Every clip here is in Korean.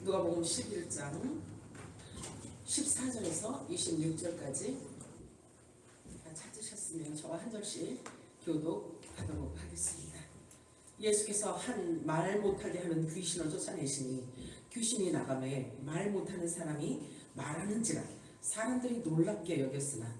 누가복음 11장 14절에서 26절까지 찾으셨으면 저와 한 절씩 교독하도록 하겠습니다. 예수께서 한 말 못하게 하는 귀신을 쫓아내시니 귀신이 나가매 말 못하는 사람이 말하는지라 사람들이 놀랍게 여겼으나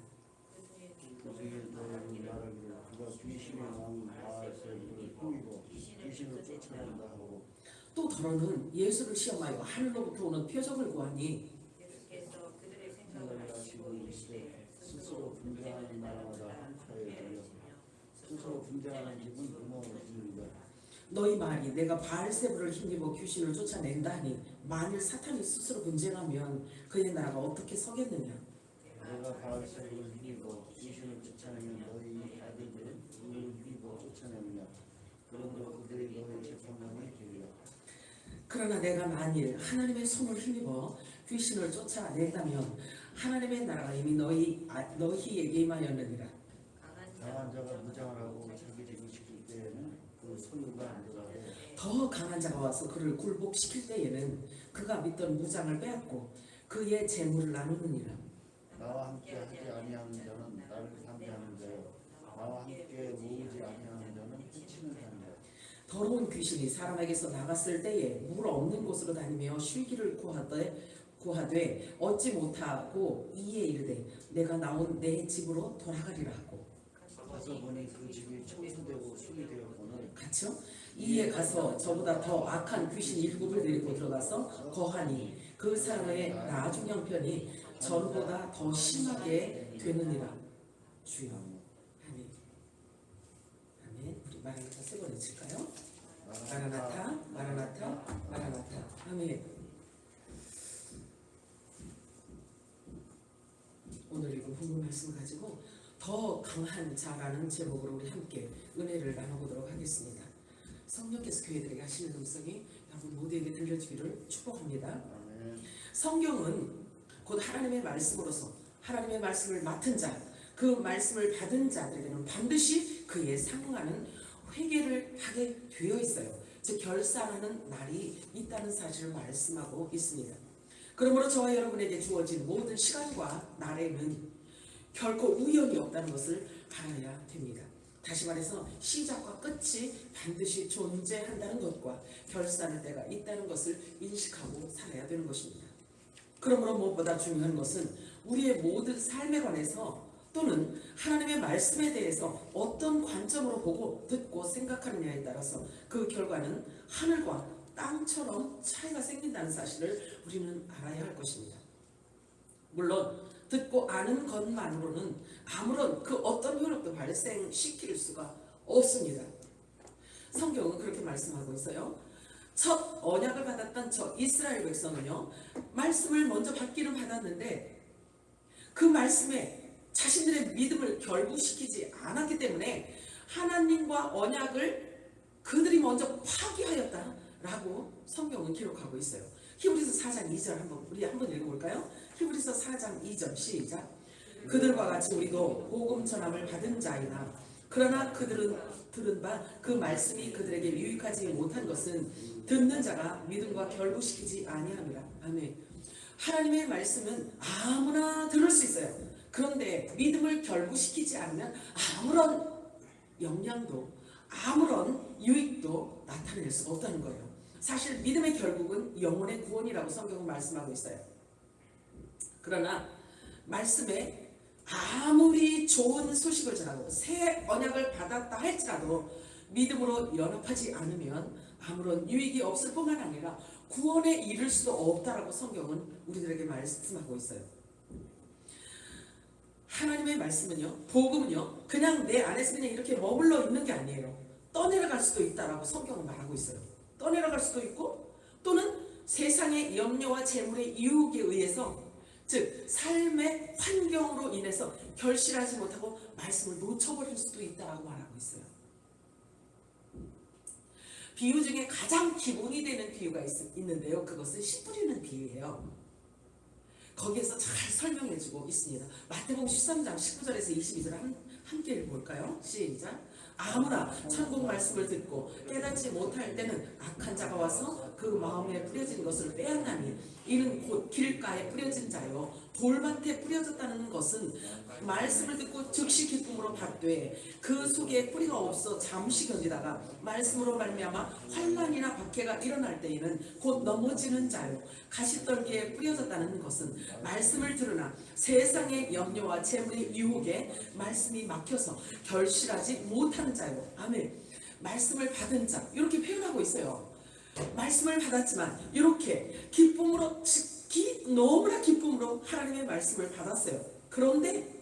또 더러는 예수를 시험하여 하늘로부터 오는 표적을 구하니 예수께서 그들의 생각을 아시고 이르시되 스스로 분쟁하는 나라마다 하여 스스로 분쟁하는 집은 음모입니다. 너희 말이 내가 바알세불을 힘입어 귀신을 쫓아낸다 하니 만일 사탄이 스스로 분쟁하면 그의 나라가 어떻게 서겠느냐. 내가 바알세불을 힘입어 귀신을 쫓아내면 너희 아들들은 누구를 힘입어 쫓아내느냐. 그러므로 그들이 너희 재판관이 되리라. 그러나 내가 만일 하나님의 손을 힘입어 귀신을 쫓아낸다면 하나님의 나라가 이미 너희에게 임하였느니라. 강한 자가 무장을 하고 자기 집을 지킬 때에는 그 손으로 안 들어가고 더 강한 자가 와서 그를 굴복시킬 때에는 그가 믿던 무장을 빼앗고 그의 재물을 나누느니라. 나와 함께 하지 아니하는 자는 나를 상대하는 자요 나와 함께 모으지 아니하는 자는 해치는 자니라. 더러운 귀신이 사람에게서 나갔을 때에 물 없는 곳으로 다니며 쉬기를 구하되 얻지 못하고 이에 이르되 내가 나온 내 집으로 돌아가리라 하고 가서 보니 그 집이 청소되고 수리되었거늘 같이요? 이에 가서 저보다 더 악한 귀신 7을 데리고 들어가서 거하니 그 사람의 나중 형편이 전보다 더 심하게 되느니라. 주여. 아멘. 아멘. 우리 마라나타 세 번 외칠까요? 마라나타, 마라나타, 마라나타. 아멘. 오늘 읽은 본문 말씀을 가지고 더 강한 자라는 제목으로 우리 함께 은혜를 나눠보도록 하겠습니다. 성령께서 교회들에게 하시는 음성이 여러분 모두에게 들려주기를 축복합니다. 성경은 곧 하나님의 말씀으로서 하나님의 말씀을 맡은 자, 그 말씀을 받은 자들에게는 반드시 그에 상응하는 회개를 하게 되어 있어요. 즉 결산하는 날이 있다는 사실을 말씀하고 있습니다. 그러므로 저와 여러분에게 주어진 모든 시간과 날에는 결코 우연이 없다는 것을 알아야 됩니다. 다시 말해서 시작과 끝이 반드시 존재한다는 것과 결산할 때가 있다는 것을 인식하고 살아야 되는 것입니다. 그러므로 무엇보다 중요한 것은 우리의 모든 삶에 관해서 또는 하나님의 말씀에 대해서 어떤 관점으로 보고 듣고 생각하느냐에 따라서 그 결과는 하늘과 땅처럼 차이가 생긴다는 사실을 우리는 알아야 할 것입니다. 물론 듣고 아는 것만으로는 아무런 그 어떤 효력도 발생시킬 수가 없습니다. 성경은 그렇게 말씀하고 있어요. 첫 언약을 받았던 저 이스라엘 백성은요, 말씀을 먼저 받기는 받았는데 그 말씀에 자신들의 믿음을 결부시키지 않았기 때문에 하나님과 언약을 그들이 먼저 파기하였다라고 성경은 기록하고 있어요. 히브리서 4장 2절 우리 한번 읽어볼까요? 히브리서 4장 2절 시작. 그들과 같이 우리도 복음 전함을 받은 자이나 그러나 그들은 들은 바 그 말씀이 그들에게 유익하지 못한 것은 듣는 자가 믿음과 결부시키지 아니함이라. 아멘. 하나님의 말씀은 아무나 들을 수 있어요. 그런데 믿음을 결부시키지 않으면 아무런 영향도 아무런 유익도 나타낼 수 없다는 거예요. 사실 믿음의 결국은 영혼의 구원이라고 성경은 말씀하고 있어요. 그러나 말씀에 아무리 좋은 소식을 전하고 새 언약을 받았다 할지라도 믿음으로 연합하지 않으면 아무런 유익이 없을 뿐만 아니라 구원에 이를 수도 없다라고 성경은 우리들에게 말씀하고 있어요. 하나님의 말씀은요, 복음은요, 그냥 내 안에서 그냥 이렇게 머물러 있는 게 아니에요. 떠내려갈 수도 있다라고 성경은 말하고 있어요. 떠내려갈 수도 있고 또는 세상의 염려와 재물의 유혹에 의해서 즉 삶의 환경으로 인해서 결실하지 못하고 말씀을 놓쳐버릴 수도 있다라고 말하고 있어요. 비유 중에 가장 기본이 되는 비유가 있는데요. 그것은 씨 뿌리는 비유예요. 거기에서 잘 설명해주고 있습니다. 마태복음 13장 19절에서 22절 함께 읽어볼까요? 시작. 아무나 천국 말씀을 듣고 깨닫지 못할 때는 악한 자가 와서 그 마음에 뿌려진 것을 빼앗나니 이는 곧 길가에 뿌려진 자요 돌밭에 뿌려졌다는 것은 말씀을 듣고 즉시 기쁨으로 받되 그 속에 뿌리가 없어 잠시 견디다가 말씀으로 말미암아 환난이나 박해가 일어날 때에는 곧 넘어지는 자요 가시떨기에 뿌려졌다는 것은 말씀을 들으나 세상의 염려와 재물의 유혹에 말씀이 막혀서 결실하지 못하는 자요. 아멘. 말씀을 받은 자 이렇게 표현하고 있어요. 말씀을 받았지만 이렇게 기쁨으로 너무나 기쁨으로 하나님의 말씀을 받았어요. 그런데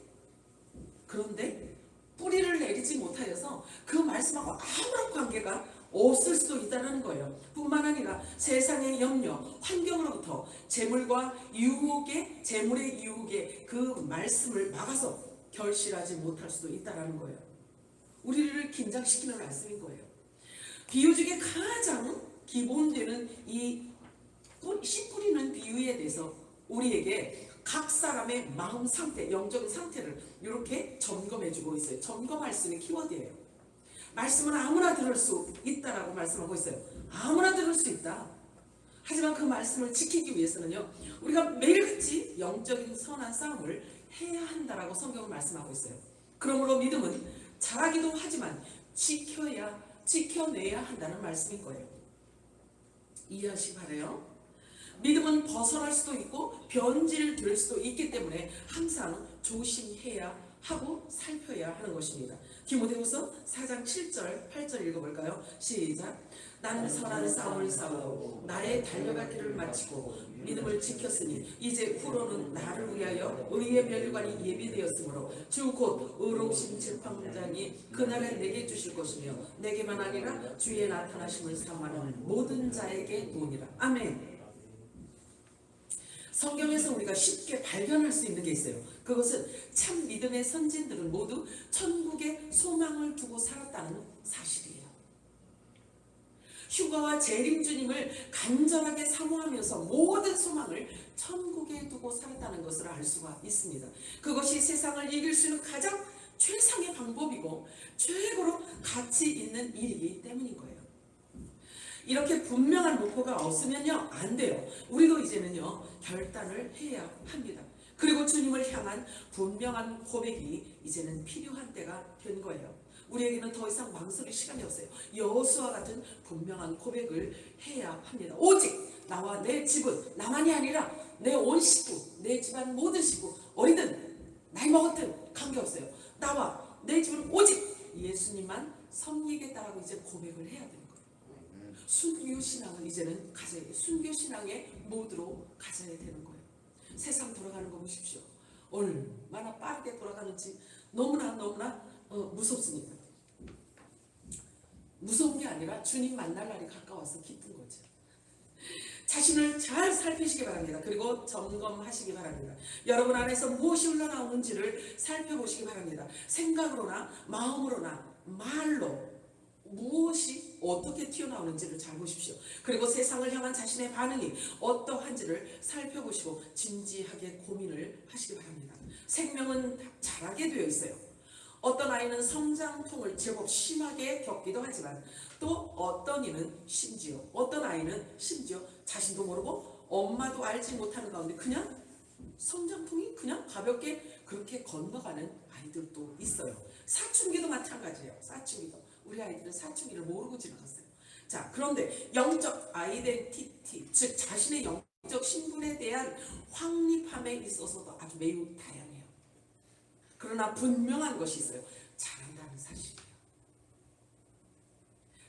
뿌리를 내리지 못하여서 그 말씀하고 아무런 관계가 없을 수도 있다는 거예요. 뿐만 아니라 세상의 염려, 환경으로부터 재물의 유혹에 그 말씀을 막아서 결실하지 못할 수도 있다는 거예요. 우리를 긴장시키는 말씀인 거예요. 비유 중에 가장 기본되는 이 씨 뿌리는 비유에 대해서 우리에게 각 사람의 마음 상태, 영적인 상태를 이렇게 점검해주고 있어요. 점검할 수 있는 키워드예요. 말씀은 아무나 들을 수 있다라고 말씀하고 있어요. 아무나 들을 수 있다. 하지만 그 말씀을 지키기 위해서는요, 우리가 매일같이 영적인 선한 싸움을 해야 한다라고 성경은 말씀하고 있어요. 그러므로 믿음은 잘하기도 하지만 지켜내야 한다는 말씀인 거예요. 이해하시기 바라요. 믿음은 벗어날 수도 있고 변질될 수도 있기 때문에 항상 조심해야 하고 살펴야 하는 것입니다. 디모데후서 4장 7절 8절 읽어볼까요? 시작. 나는 선한 싸움을 싸우고 나의 달려갈 길을 마치고 믿음을 지켰으니 이제 후로는 나를 위하여 의의 면류관이 예비되었으므로 주 곧 의로우신 재판장이 그날에 내게 주실 것이며 내게만 아니라 주의 나타나심을 사모하는 모든 자에게 도니라. 아멘. 성경에서 우리가 쉽게 발견할 수 있는 게 있어요. 그것은 참 믿음의 선진들은 모두 천국에 소망을 두고 살았다는 사실이에요. 휴가와 재림 주님을 간절하게 사모하면서 모든 소망을 천국에 두고 살았다는 것을 알 수가 있습니다. 그것이 세상을 이길 수 있는 가장 최상의 방법이고 최고로 가치 있는 일이기 때문인 거예요. 이렇게 분명한 목표가 없으면요 안 돼요. 우리도 이제는요 결단을 해야 합니다. 그리고 주님을 향한 분명한 고백이 이제는 필요한 때가 된 거예요. 우리에게는 더 이상 망설일 시간이 없어요. 여호수아 같은 분명한 고백을 해야 합니다. 오직 나와 내 집은, 나만이 아니라 내 온 식구, 내 집안 모든 식구, 어리든 나이 먹었든 관계없어요. 나와 내 집은 오직 예수님만 섬기겠다라고 이제 고백을 해야 되는 거예요. 순교신앙은 이제는 가져야 돼요. 순교신앙의 모드로 가져야 되는 거예요. 세상 돌아가는 거 보십시오. 얼마나 빠르게 돌아가는지 너무나 무섭습니다. 무서운 게 아니라 주님 만날 날이 가까워서 기쁜 거죠. 자신을 잘 살피시기 바랍니다. 그리고 점검하시기 바랍니다. 여러분 안에서 무엇이 흘러나오는지를 살펴보시기 바랍니다. 생각으로나 마음으로나 말로 무엇이 어떻게 튀어나오는지를 잘 보십시오. 그리고 세상을 향한 자신의 반응이 어떠한지를 살펴보시고 진지하게 고민을 하시기 바랍니다. 생명은 자라게 되어 있어요. 어떤 아이는 성장통을 제법 심하게 겪기도 하지만 또 어떤 아이는 심지어 자신도 모르고 엄마도 알지 못하는 가운데 그냥 성장통이 그냥 가볍게 그렇게 건너가는 아이들도 있어요. 사춘기도 마찬가지예요. 사춘기도. 우리 아이들은 사춘기를 모르고 지나갔어요. 자, 그런데 영적 아이덴티티, 즉 자신의 영적 신분에 대한 확립함에 있어서도 아주 매우 다양해요. 그러나 분명한 것이 있어요. 잘한다는 사실이에요.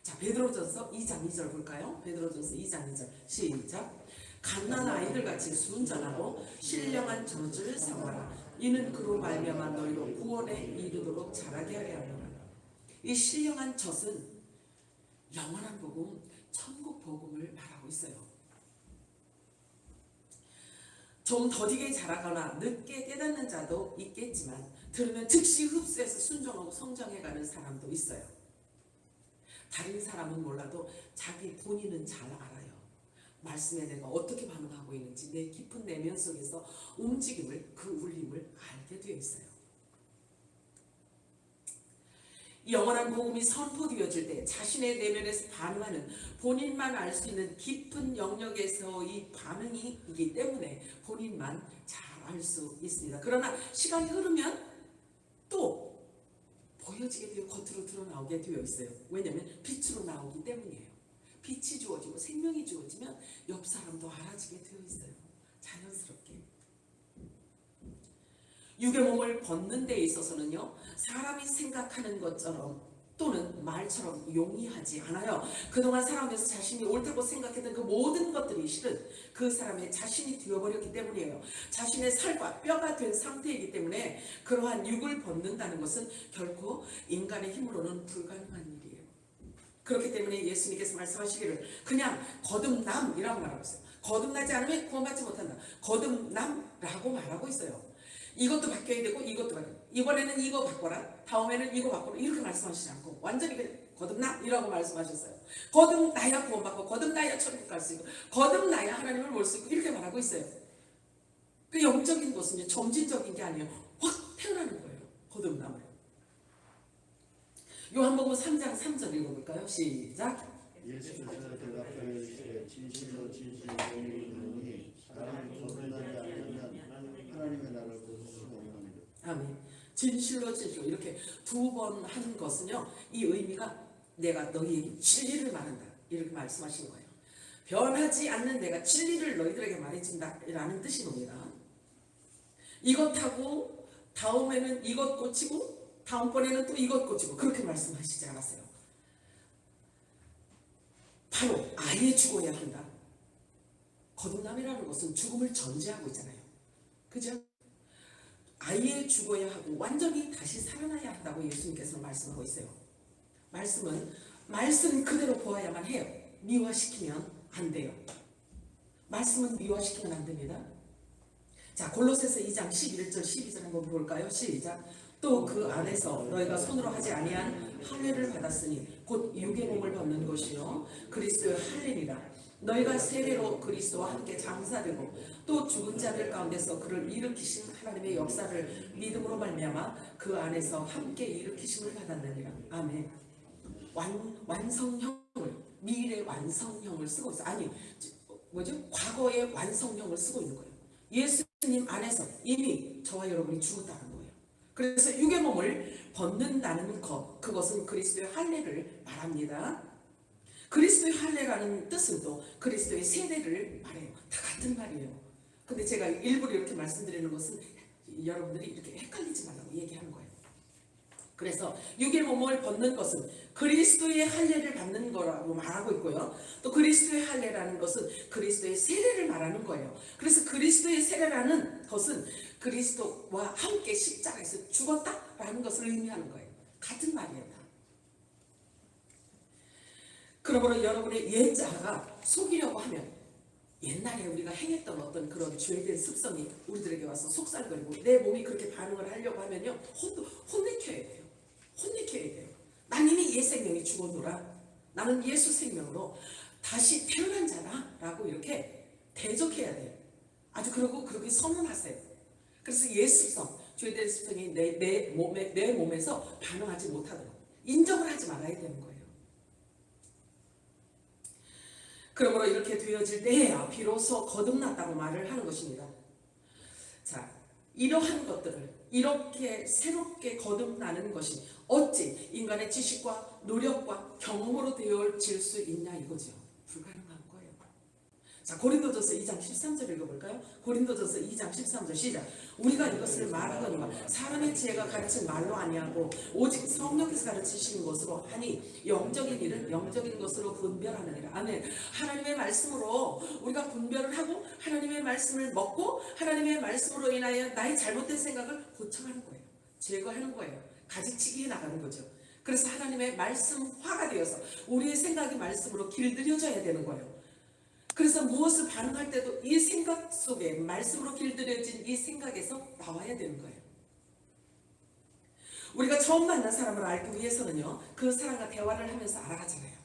자, 베드로전서 2장 2절 볼까요? 베드로전서 2장 2절 시작. 갓난 아이들같이 순전하고 신령한 젖을 삼아라. 이는 그로 말미암아 너희로 구원에 이르도록 자라게 하려 함이라. 이 신령한 젖은 영원한 복음, 천국 복음을 말하고 있어요. 좀 더디게 자라거나 늦게 깨닫는 자도 있겠지만 들으면 즉시 흡수해서 순종하고 성장해가는 사람도 있어요. 다른 사람은 몰라도 자기 본인은 잘 알아요. 말씀에 내가 어떻게 반응하고 있는지 내 깊은 내면 속에서 움직임을, 그 울림을 알게 되어 있어요. 영원한 복음이 선포되어질 때 자신의 내면에서 반응하는 본인만 알 수 있는 깊은 영역에서의 반응이기 때문에 본인만 잘 알 수 있습니다. 그러나 시간이 흐르면 또 보여지게 되어 겉으로 드러나오게 되어 있어요. 왜냐하면 빛으로 나오기 때문이에요. 빛이 주어지고 생명이 주어지면 옆 사람도 알아지게 되어 있어요. 자연스럽게. 육의 몸을 벗는 데 있어서는요, 사람이 생각하는 것처럼 또는 말처럼 용이하지 않아요. 그동안 살아오면서 자신이 옳다고 생각했던 그 모든 것들이 실은 그 사람의 자신이 되어버렸기 때문이에요. 자신의 살과 뼈가 된 상태이기 때문에 그러한 육을 벗는다는 것은 결코 인간의 힘으로는 불가능한 일이에요. 그렇기 때문에 예수님께서 말씀하시기를 그냥 거듭남이라고 말하고 있어요. 거듭나지 않으면 구원받지 못한다. 거듭남라고 말하고 있어요. 이것도 바뀌어야 되고 이것도 바뀌어야 되고 이번에는 이거 바꿔라, 다음에는 이거 바꿔라, 이렇게 말씀하시지 않고 완전히 거듭남이라고 말씀하셨어요. 거듭나야 구원받고 거듭나야 천국 갈 수 있고 거듭나야 하나님을 볼 수 있고 이렇게 말하고 있어요. 그 영적인 것은 점진적인 게 아니에요. 확 태어나는 거예요. 거듭남을. 요한복음 3장 3절 읽어볼까요? 시작. 예수께서 대답하여 이르시되 진실로 진실로 너희는 사람이 거듭나지 않으면 하나님의 나라를 볼 수 없느니라. 아멘. 진실로 진실로 이렇게 두 번 하는 것은요, 이 의미가 내가 너희에게 진리를 말한다 이렇게 말씀하신 거예요. 변하지 않는 내가 진리를 너희들에게 말해준다 라는 뜻이 옵니다. 이것하고 다음에는 이것 고치고 다음번에는 또 이것 고치고 그렇게 말씀하시지 않았어요. 바로 아예 죽어야 한다. 거듭남이라는 것은 죽음을 전제하고 있잖아요. 그죠? 아예 죽어야 하고 완전히 다시 살아나야 한다고 예수님께서 말씀하고 있어요. 말씀은 말씀 그대로 보아야만 해요. 미화시키면 안 돼요. 말씀은 미화시키면 안 됩니다. 자, 골로새서 2장 11절 12절 한번 볼까요? 시작. 또 그 안에서 너희가 손으로 하지 아니한 할례를 받았으니 곧 육의 몸을 벗는 것이요 그리스도의 할례니라. 너희가 세례로 그리스도와 함께 장사되고 또 죽은 자들 가운데서 그를 일으키신 하나님의 역사를 믿음으로 말미암아 그 안에서 함께 일으키심을 받았느니라. 아멘. 완성형을, 미래 완성형을 쓰고 있어. 아니 과거의 완성형을 쓰고 있는 거예요. 예수님 안에서 이미 저와 여러분이 죽었다는 거예요. 그래서 육의 몸을 벗는다는 것, 그것은 그리스도의 할례를 말합니다. 그리스도의 할례라는 뜻은 또 그리스도의 세례를 말해요. 다 같은 말이에요. 근데 제가 일부러 이렇게 말씀드리는 것은 여러분들이 이렇게 헷갈리지 말라고 얘기하는 거예요. 그래서 육의 몸을 벗는 것은 그리스도의 할례를 받는 거라고 말하고 있고요. 또 그리스도의 할례라는 것은 그리스도의 세례를 말하는 거예요. 그래서 그리스도의 세례라는 것은 그리스도와 함께 십자가에서 죽었다라는 것을 의미하는 거예요. 같은 말이에요. 그러므로 여러분의 옛자가 속이려고 하면 옛날에 우리가 행했던 어떤 그런 죄된 습성이 우리들에게 와서 속살거리고 내 몸이 그렇게 반응을 하려고 하면요, 혼내켜야 돼요. 혼내켜야 돼요. 난 이미 옛 생명이 죽었노라. 나는 예수 생명으로 다시 태어난 자라 라고 이렇게 대적해야 돼요. 아주 그러고 그렇게 선언하세요. 그래서 옛 습성, 죄된 습성이 내 몸에서 반응하지 못하도록 인정을 하지 말아야 되는 거예요. 그러므로 이렇게 되어질 때야 비로소 거듭났다고 말을 하는 것입니다. 자, 이러한 것들을 이렇게 새롭게 거듭나는 것이 어찌 인간의 지식과 노력과 경험으로 되어질 수 있냐 이거죠. 불가능한 거예요. 자, 고린도전서 2장 13절 읽어볼까요? 고린도전서 2장 13절 시작. 우리가 이것을 말하거니와 사람의 지혜가 가르친 말로 아니하고 오직 성령께서 가르치시는 것으로 하니 영적인 일은 영적인 것으로 분별하느니라. 아멘. 하나님의 말씀으로 우리가 분별을 하고 하나님의 말씀을 먹고 하나님의 말씀으로 인하여 나의 잘못된 생각을 고쳐가는 거예요. 제거하는 거예요. 가지치기해 나가는 거죠. 그래서 하나님의 말씀화가 되어서 우리의 생각이 말씀으로 길들여져야 되는 거예요. 그래서 무엇을 반응할 때도 이 생각 속에 말씀으로 길들여진 이 생각에서 나와야 되는 거예요. 우리가 처음 만난 사람을 알기 위해서는요, 그 사람과 대화를 하면서 알아가잖아요.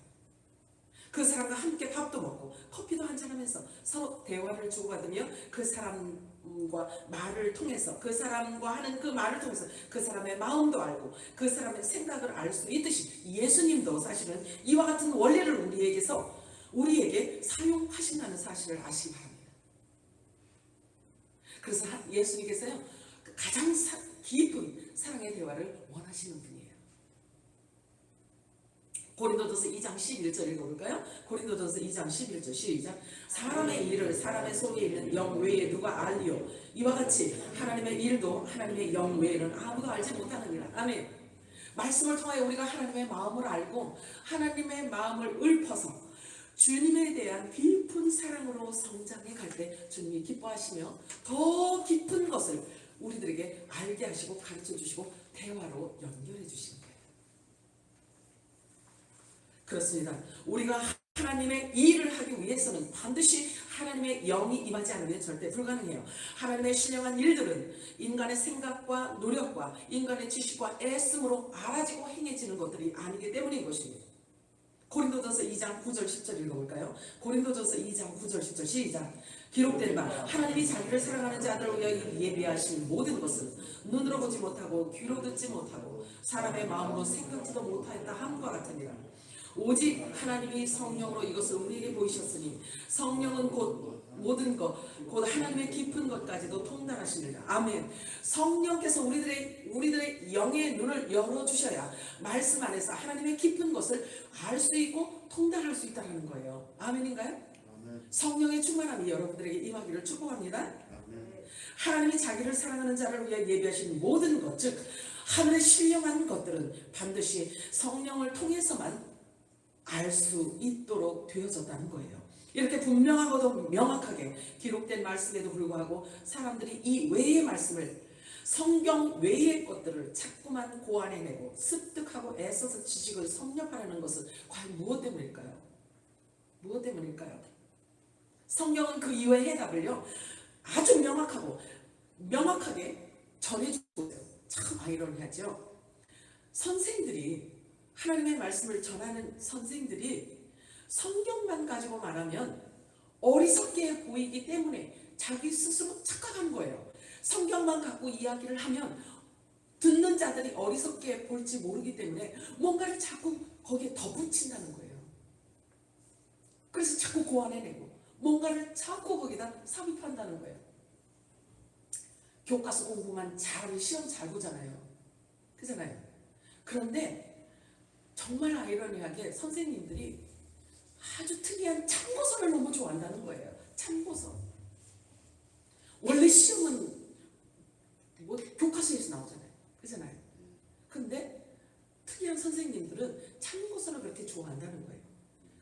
그 사람과 함께 밥도 먹고 커피도 한잔하면서 서로 대화를 주고받으며 그 사람과 말을 통해서 그 사람과 하는 그 말을 통해서 그 사람의 마음도 알고 그 사람의 생각을 알 수 있듯이 예수님도 사실은 이와 같은 원리를 우리에게 사용하신다는 사실을 아시기 바랍니다. 그래서 예수님께서요 가장 깊은 사랑의 대화를 원하시는 분이에요. 고린도전서 2장 11절 읽어볼까요? 고린도전서 2장 11절 시작. 사람의 일을 사람의 속에 있는 영 외에 누가 알리요? 이와 같이 하나님의 일도 하나님의 영 외에는 아무도 알지 못하느니라. 아멘. 말씀을 통하여 우리가 하나님의 마음을 알고 하나님의 마음을 읊어서 주님에 대한 깊은 사랑으로 성장해 갈 때 주님이 기뻐하시며 더 깊은 것을 우리들에게 알게 하시고 가르쳐 주시고 대화로 연결해 주시는 거예요. 그렇습니다. 우리가 하나님의 일을 하기 위해서는 반드시 하나님의 영이 임하지 않으면 절대 불가능해요. 하나님의 신령한 일들은 인간의 생각과 노력과 인간의 지식과 애씀으로 알아지고 행해지는 것들이 아니기 때문인 것입니다. 고린도전서 2장 9절 10절 읽어볼까요? 고린도전서 2장 9절 10절 시작. 기록된 바 하나님이 자기를 사랑하는 자들을 위하여 예비하신 모든 것은 눈으로 보지 못하고 귀로 듣지 못하고 사람의 마음으로 생각지도 못하였다 함과 같으니라. 오직 하나님이 성령으로 이것을 우리에게 보이셨으니 성령은 곧 모든 것, 곧 하나님의 깊은 것까지도 통달하시느니라. 아멘. 성령께서 우리들의 영의 눈을 열어주셔야 말씀 안에서 하나님의 깊은 것을 알 수 있고 통달할 수 있다는 거예요. 아멘인가요? 아멘. 성령의 충만함이 여러분들에게 임하기를 축복합니다. 아멘. 하나님이 자기를 사랑하는 자를 위해 예비하신 모든 것, 즉 하늘의 신령한 것들은 반드시 성령을 통해서만 알 수 있도록 되어졌다는 거예요. 이렇게 분명하고도 명확하게 기록된 말씀에도 불구하고 사람들이 이 외의 말씀을 성경 외의 것들을 자꾸만 고안해내고 습득하고 애써서 지식을 섭렵하려는 것은 과연 무엇 때문일까요? 무엇 때문일까요? 성경은 그 이외의 해답을요 아주 명확하게 전해주고 있어요. 참 아이러니하죠. 선생들이 하나님의 말씀을 전하는 선생들이 성경만 가지고 말하면 어리석게 보이기 때문에 자기 스스로 착각한 거예요. 성경만 갖고 이야기를 하면 듣는 자들이 어리석게 볼지 모르기 때문에 뭔가를 자꾸 거기에 덧붙인다는 거예요. 그래서 자꾸 고안해내고 뭔가를 자꾸 거기다 삽입한다는 거예요. 교과서 공부만 잘하면 시험 잘 보잖아요. 그잖아요. 그런데 정말 아이러니하게 선생님들이 아주 특이한 참고서를 너무 좋아한다는 거예요. 참고서. 원래 시험은 뭐 교과서에서 나오잖아요. 그렇잖아요. 근데 특이한 선생님들은 참고서를 그렇게 좋아한다는 거예요.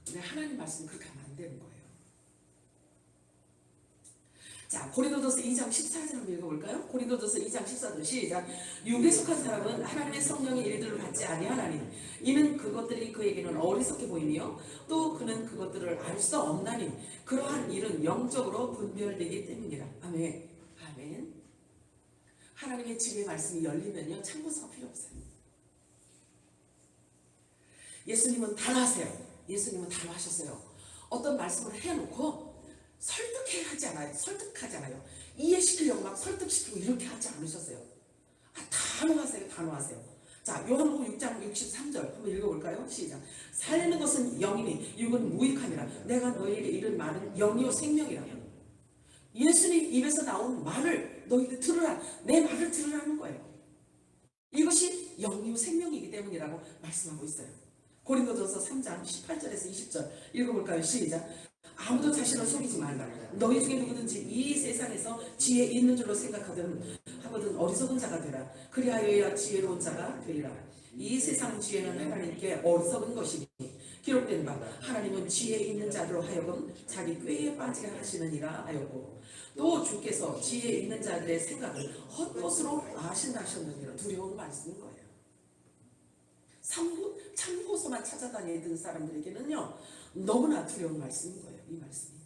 근데 하나님 말씀 그렇게 하면 안 되는 거예요. 자, 고린도전서 2장 14절 한번 읽어볼까요? 고린도전서 2장 14절 시작. 육에 속한 사람은 하나님의 성령의 일들을 받지 아니하나니 이는 그것들이 그에게는 어리석게 보이며 또 그는 그것들을 알 수 없나니 그러한 일은 영적으로 분별되기 때문이라. 아멘. 아멘. 하나님의 지혜의 말씀이 열리면요 참고서가 필요 없어요. 예수님은 단호하세요. 예수님은 단호하셨어요. 어떤 말씀을 해놓고 설득하지 않아요. 이해시키려고 막 설득시키고 이렇게 하지 않으셨어요. 단호하세요. 자, 요한복음 6장 63절 한번 읽어볼까요? 시작. 살리는 것은 영이니 육은 무익함이라. 내가 너희에게 이른 말은 영이요 생명이라. 예수님 입에서 나온 말을 너희들 들으라. 내 말을 들으라는 거예요. 이것이 영이요 생명이기 때문이라고 말씀하고 있어요. 고린도전서 3장 18절에서 20절 읽어볼까요? 시작. 아무도 자신을 속이지 말라. 너희 중에 누구든지 이 세상에서 지혜 있는 줄로 생각하든 어리석은 자가 되라. 그리하여야 지혜로운 자가 되리라. 이 세상 지혜는 하나님께 어리석은 것이니 기록된 바 하나님은 지혜 있는 자들로 하여금 자기 꾀에 빠지게 하시느니라 하였고 또 주께서 지혜 있는 자들의 생각을 헛것으로 아신다 하셨느니라. 두려운 말씀인 거예요. 참고서만 찾아다니던 사람들에게는요 너무나 두려운 말씀인 거예요. 이 말씀이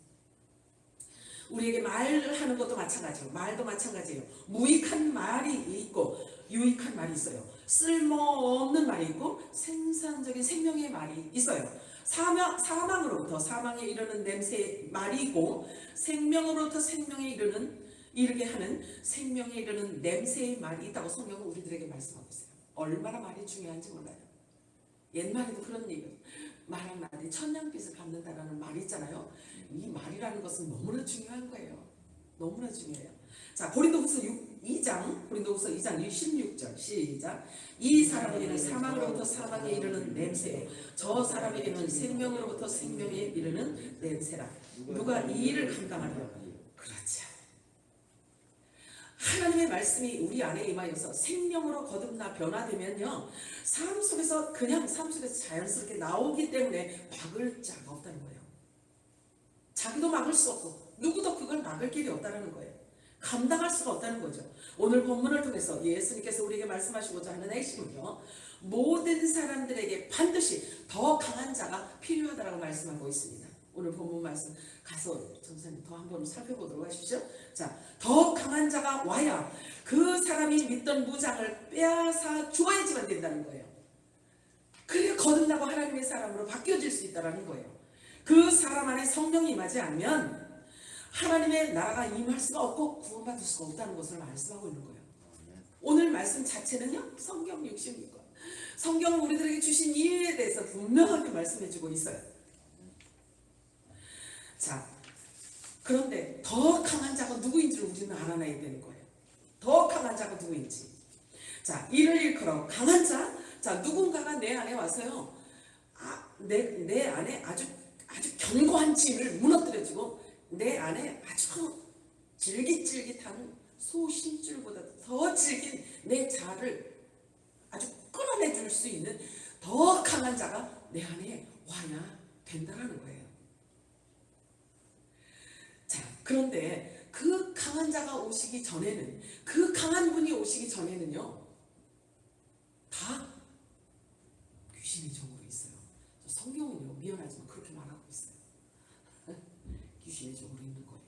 우리에게 말하는 것도 마찬가지예요. 말도 마찬가지예요. 무익한 말이 있고 유익한 말이 있어요. 쓸모없는 말이 있고 생산적인 생명의 말이 있어요. 사망으로부터 사망에 이르는 냄새의 말이고 생명으로부터 생명에 이르게 하는 생명에 이르는 냄새의 말이 있다고 성경은 우리들에게 말씀하고 있어요. 얼마나 말이 중요한지 몰라요. 옛말에도 그런 얘기, 말 한마디 천냥빚을 갚는다라는 말이 있잖아요. 이 말이라는 것은 너무나 중요한 거예요. 너무나 중요해요. 자, 고린도후서 2장 16절 시작. 이 사람에게는 사망으로부터 사망에 이르는 냄새, 저 사람에게는 생명으로부터 생명에 이르는 냄새라. 누가 이 일을 감당하리요? 그렇죠. 하나님의 말씀이 우리 안에 임하여서 생명으로 거듭나 변화되면요, 삶 속에서 자연스럽게 나오기 때문에 막을 자가 없다는 거예요. 자기도 막을 수 없고 누구도 그걸 막을 길이 없다는 거예요. 감당할 수가 없다는 거죠. 오늘 본문을 통해서 예수님께서 우리에게 말씀하시고자 하는 핵심은요, 모든 사람들에게 반드시 더 강한 자가 필요하다고 말씀하고 있습니다. 오늘 본문 말씀 가서 전사님 더 한번 살펴보도록 하십시오. 자, 더 강한 자가 와야 그 사람이 믿던 무장을 빼앗아 주어야지만 된다는 거예요. 그래야 거듭나고 하나님의 사람으로 바뀌어질 수 있다는 거예요. 그 사람 안에 성령이 임하지 않으면 하나님의 나라가 임할 수가 없고 구원받을 수가 없다는 것을 말씀하고 있는 거예요. 오늘 말씀 자체는요, 성경 66권. 성경은 우리들에게 주신 이해에 대해서 분명하게 말씀해주고 있어요. 자, 그런데 더 강한 자가 누구인지를 우리는 알아내야 되는 거예요. 더 강한 자가 누구인지. 자, 이를 일컬어 강한 자. 자, 누군가가 내 안에 와서요, 내 안에 아주 견고한 짐을 무너뜨려주고 내 안에 아주 질깃질깃한 소심줄보다 더 질긴 내 자를 아주 끌어내줄 수 있는 더 강한 자가 내 안에 와야 된다는 거예요. 자, 그런데 그 강한 자가 오시기 전에는, 그 강한 분이 오시기 전에는요, 다 귀신이 종으로 있어요. 성경은요, 미안하지만 그렇게 말하고 있어요. 귀신의 종으로 있는 거예요.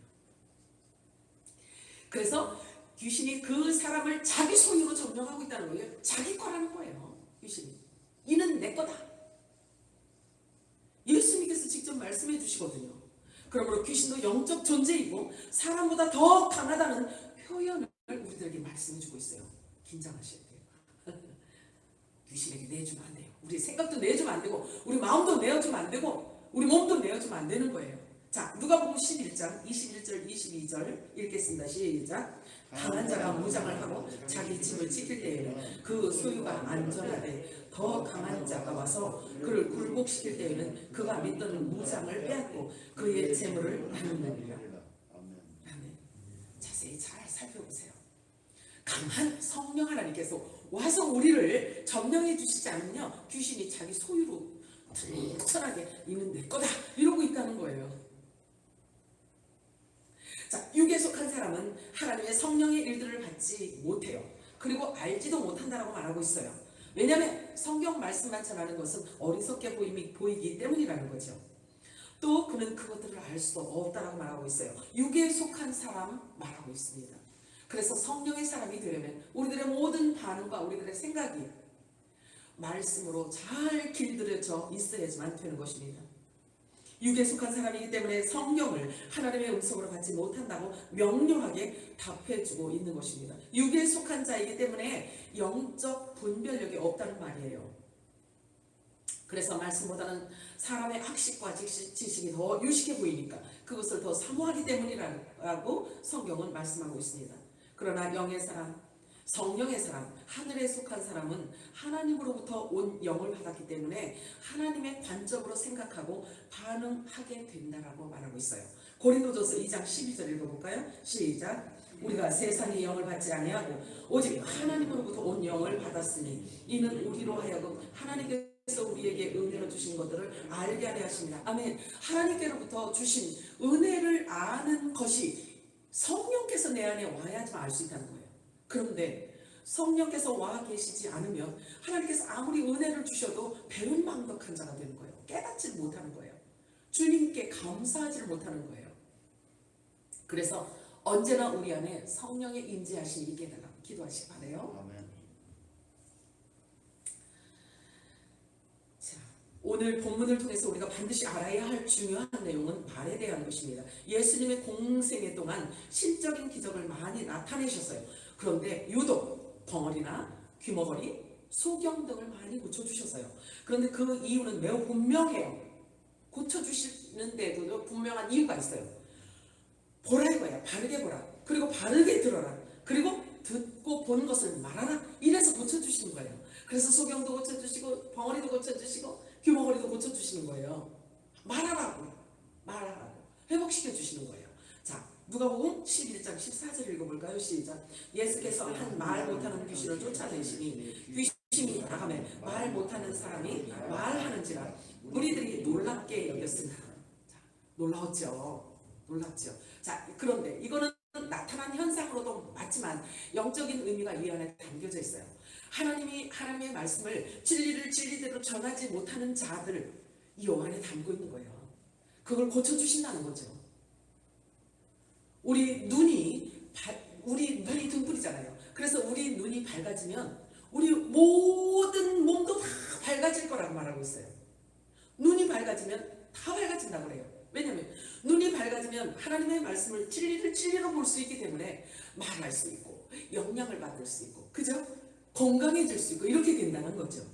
그래서 귀신이 그 사람을 자기 소유로 점령하고 있다는 거예요. 자기 거라는 거예요. 귀신이. 이는 내 거다. 예수님께서 직접 말씀해 주시거든요. 그러므로 귀신도 영적 존재이고 사람보다 더 강하다는 표현을 우리들에게 말씀해 주고 있어요. 긴장하셔야 돼요. 귀신에게 내주면 안 돼요. 우리 생각도 내주면 안 되고 우리 마음도 내어주면 안 되고 우리 몸도 내어주면 안 되는 거예요. 자, 누가복음 11장 21절 22절 읽겠습니다. 시작. 강한 자가 무장을 하고 자기 짐을 지킬 때에는 그 소유가 안전하되 더 강한 자가 와서 그를 굴복시킬 때에는 그가 믿던 무장을 빼앗고 그의 재물을 나누느니라. 아멘. 자세히 잘 살펴보세요. 강한 성령 하나님께서 와서 우리를 점령해 주시지 않으면요, 귀신이 자기 소유로 튼튼하게 이는 내 거다 이러고 있다는 거예요. 자, 육에 속한 사람은 하나님의 성령의 일들을 받지 못해요. 그리고 알지도 못한다라고 말하고 있어요. 왜냐하면 성경 말씀만 전하는 것은 어리석게 보이기 때문이라는 거죠. 또 그는 그것들을 알 수 없다라고 말하고 있어요. 육에 속한 사람 말하고 있습니다. 그래서 성령의 사람이 되려면 우리들의 모든 반응과 우리들의 생각이 말씀으로 잘 길들여져 있어야지만 되는 것입니다. 육에 속한 사람이기 때문에 성령을 하나님의 음성으로 받지 못한다고 명료하게 답해주고 있는 것입니다. 육에 속한 자이기 때문에 영적 분별력이 없다는 말이에요. 그래서 말씀보다는 사람의 학식과 지식이 더 유식해 보이니까 그것을 더 사모하기 때문이라고 성경은 말씀하고 있습니다. 그러나 영의 사람, 성령의 사람, 하늘에 속한 사람은 하나님으로부터 온 영을 받았기 때문에 하나님의 관점으로 생각하고 반응하게 된다라고 말하고 있어요. 고린도전서 2장 12절 읽어볼까요? 시작. 우리가 세상의 영을 받지 아니하고 오직 하나님으로부터 온 영을 받았으니 이는 우리로 하여금 하나님께서 우리에게 은혜로 주신 것들을 알게 하려 하십니다. 아멘. 하나님께로부터 주신 은혜를 아는 것이 성령께서 내 안에 와야지만 알 수 있다는 거예요. 그런데 성령께서 와 계시지 않으면 하나님께서 아무리 은혜를 주셔도 배은망덕한 자가 되는 거예요. 깨닫지 못하는 거예요. 주님께 감사하지 못하는 거예요. 그래서 언제나 우리 안에 성령의 임재하심이 있게 해달라고 기도하시기 바라요. 아멘. 자, 오늘 본문을 통해서 우리가 반드시 알아야 할 중요한 내용은 말에 대한 것입니다. 예수님의 공생애 동안 신적인 기적을 많이 나타내셨어요. 그런데 유독 벙어리나 귀머거리, 소경 등을 많이 고쳐주셨어요. 그런데 그 이유는 매우 분명해요. 고쳐주시는데도 분명한 이유가 있어요. 보라 이거야. 바르게 보라. 그리고 바르게 들어라. 그리고 듣고 본 것을 말하라. 이래서 고쳐주시는 거예요. 그래서 소경도 고쳐주시고 벙어리도 고쳐주시고 귀머거리도 고쳐주시는 거예요. 말하라고 회복시켜 주시는 거예요. 자, 누가복음 11장 14절 읽어볼까요? 시작. 예수께서 한 말 못하는 귀신을 쫓아내시니 귀신이 나가매 말 못하는 사람이 말하는지라 무리들이 놀랍게 여겼습니다. 자, 놀랍죠. 자, 그런데 이거는 나타난 현상으로도 맞지만 영적인 의미가 이 안에 담겨져 있어요. 하나님의 말씀을 진리를 진리대로 전하지 못하는 자들 이 안에 담고 있는 거예요. 그걸 고쳐주신다는 거죠. 우리 눈이 등불이잖아요. 그래서 우리 눈이 밝아지면 우리 모든 몸도 다 밝아질 거라고 말하고 있어요. 눈이 밝아지면 다 밝아진다고 그래요. 왜냐하면 눈이 밝아지면 하나님의 말씀을 진리를 진리로 볼 수 있기 때문에 말할 수 있고 영향을 받을 수 있고 그죠? 건강해질 수 있고 이렇게 된다는 거죠.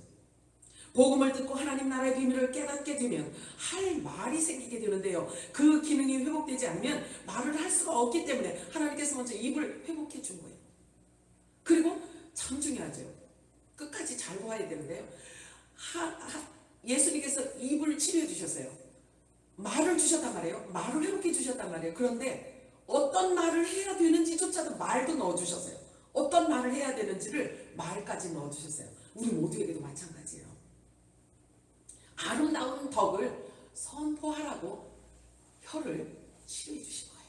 복음을 듣고 하나님 나라의 비밀을 깨닫게 되면 할 말이 생기게 되는데요. 그 기능이 회복되지 않으면 말을 할 수가 없기 때문에 하나님께서 먼저 입을 회복해 준 거예요. 그리고 참 중요하죠. 끝까지 잘 보아야 되는데요. 예수님께서 입을 치료해 주셨어요. 말을 주셨단 말이에요. 말을 회복해 주셨단 말이에요. 그런데 어떤 말을 해야 되는지조차도 말도 넣어주셨어요. 어떤 말을 해야 되는지를 말까지 넣어주셨어요. 우리 모두에게도 마찬가지예요. 아름다운 덕을 선포하라고 혀를 치료해 주신 거예요.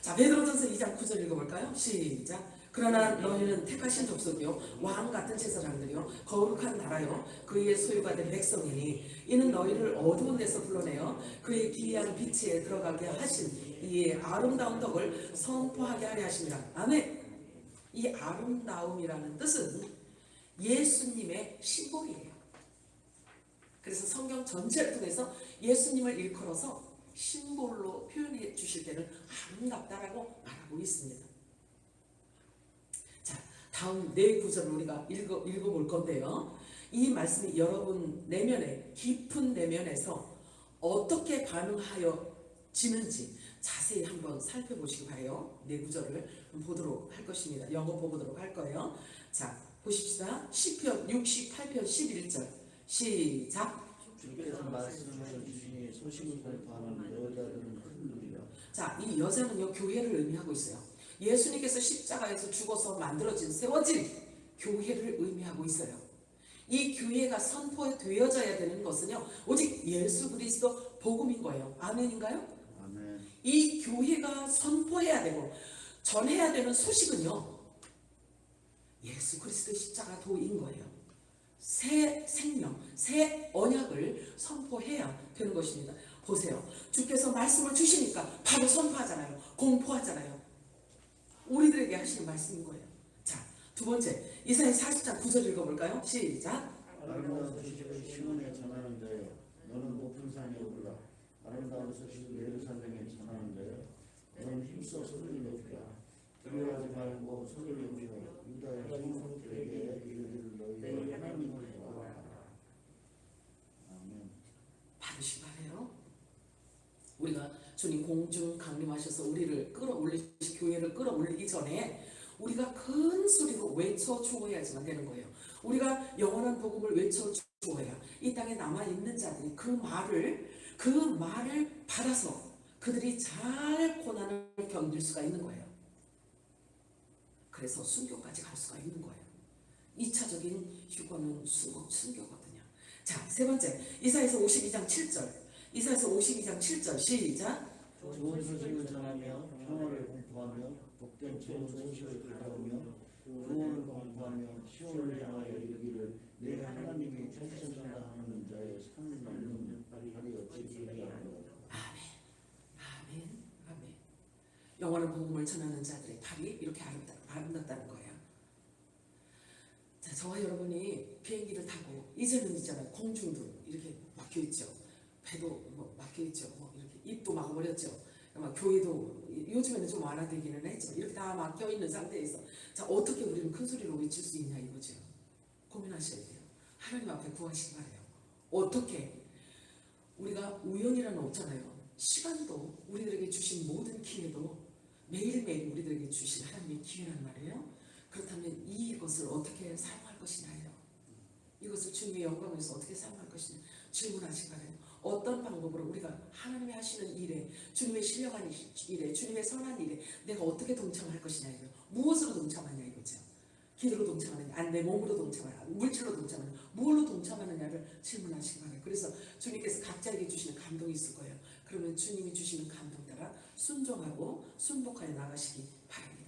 자, 베드로전서 2장 9절 읽어볼까요? 시작. 그러나 너희는 택하신 족속이요 왕 같은 제사장들이요 거룩한 나라요 그의 소유가 된 백성이니 이는 너희를 어두운 데서 불러내어 그의 기이한 빛에 들어가게 하신 이의 아름다운 덕을 선포하게 하려 하심이라. 아멘. 이 아름다움이라는 뜻은 예수님의 심볼이에요. 그래서 성경 전체를 통해서 예수님을 일컬어서 심볼로 표현해 주실 때는 아름답다라고 말하고 있습니다. 자, 다음 네 구절을 우리가 읽어볼 건데요. 이 말씀이 여러분 내면에 깊은 내면에서 어떻게 반응하여 지는지 자세히 한번 살펴보시기 바래요. 네 구절을 보도록 할 것입니다. 영어 보도록 할 거예요. 자, 보십시다. 시편 68편 11절 시작. 주께서 말씀을 주시니 소식을 공포하는 여자들은 큰 누리라. 자, 이 여자는요 교회를 의미하고 있어요. 예수님께서 십자가에서 죽어서 만들어진 세워진 교회를 의미하고 있어요. 이 교회가 선포되어져야 되는 것은요 오직 예수 그리스도 복음인 거예요. 아멘인가요? 아멘. 이 교회가 선포해야 되고 전해야 되는 소식은요 예수 그리스도의 십자가 도인 거예요. 새 생명, 새 언약을 선포해야 되는 것입니다. 보세요. 주께서 말씀을 주시니까 바로 선포하잖아요. 공포하잖아요. 우리들에게 하시는 말씀인 거예요. 자, 두 번째 이사야 40장 9절 읽어볼까요? 시작. 아름다운 소식을 시온에 전하는 자여 너는 높은 산에 올라 아름다운 소식을 예루살렘에 전하는 자여 너는 힘써 소리를 높이라. 두려워하지 말고 소리를 높이라. 유다의 성읍들에게 이르기를 너희가 하나님을 구하라. 아멘. 받으시기 바래요. 우리가 주님 공중 강림하셔서 우리를 교회를 끌어올리기 전에 우리가 큰 소리로 외쳐 주어야지만 되는 거예요. 우리가 영원한 복음을 외쳐 주어야 이 땅에 남아 있는 자들이 그 말을 받아서 그들이 잘 고난을 견딜 수가 있는 거예요. 그래서 순교까지 갈 수가 있는 거예요. 2차적인 휴거는 순교거든요. 자, 세 번째 이사야서 52장 7절 이사야서 52장 7절 시작. 좋은 소식을 전하며 평화를 공포하며 복된 좋은 소식을 가져오며 구원을 공포하며 시온을 향하여 이르기를 내 하나님이 천천하다 하는 자의 상을 하리여 지키리하며. 아멘. 영원한 복음을 전하는 자들의 발이 이렇게 아름답다는 거예요. 자, 저와 여러분이 비행기를 타고 이제는 있잖아요. 공중도 이렇게 막혀 있죠. 배도 뭐 막혀 있죠. 뭐 이렇게 입도 막아버렸죠. 막 교회도 요즘에는 좀 완화되기는 했죠. 이렇게 다 막혀 있는 상태에서 자, 어떻게 우리는 큰 소리로 외칠 수 있냐 이거죠. 고민하셔야 돼요. 하나님 앞에 구하시기 바래요. 어떻게 우리가 우연이라는 없잖아요. 시간도 우리들에게 주신 모든 기회도 매일매일 우리들에게 주신 하나님의 기회란 말이에요. 그렇다면 이것을 어떻게 사용할 것이냐요. 이것을 주님의 영광을 위해서 어떻게 사용할 것이냐 질문하시기 바래요. 어떤 방법으로 우리가 하나님이 하시는 일에, 주님의 신령한 일에, 주님의 선한 일에 내가 어떻게 동참할 것이냐 이거예요. 무엇으로 동참하냐 이거죠. 기도로 동참하느냐, 내 몸으로 동참하느냐, 물질로 동참하느냐, 무엇로 동참하느냐를 질문하시기 바래요. 그래서 주님께서 각자에게 주시는 감동이 있을 거예요. 그러면 주님이 주시는 감동 따라 순종하고 순복하여 나가시기 바랍니다.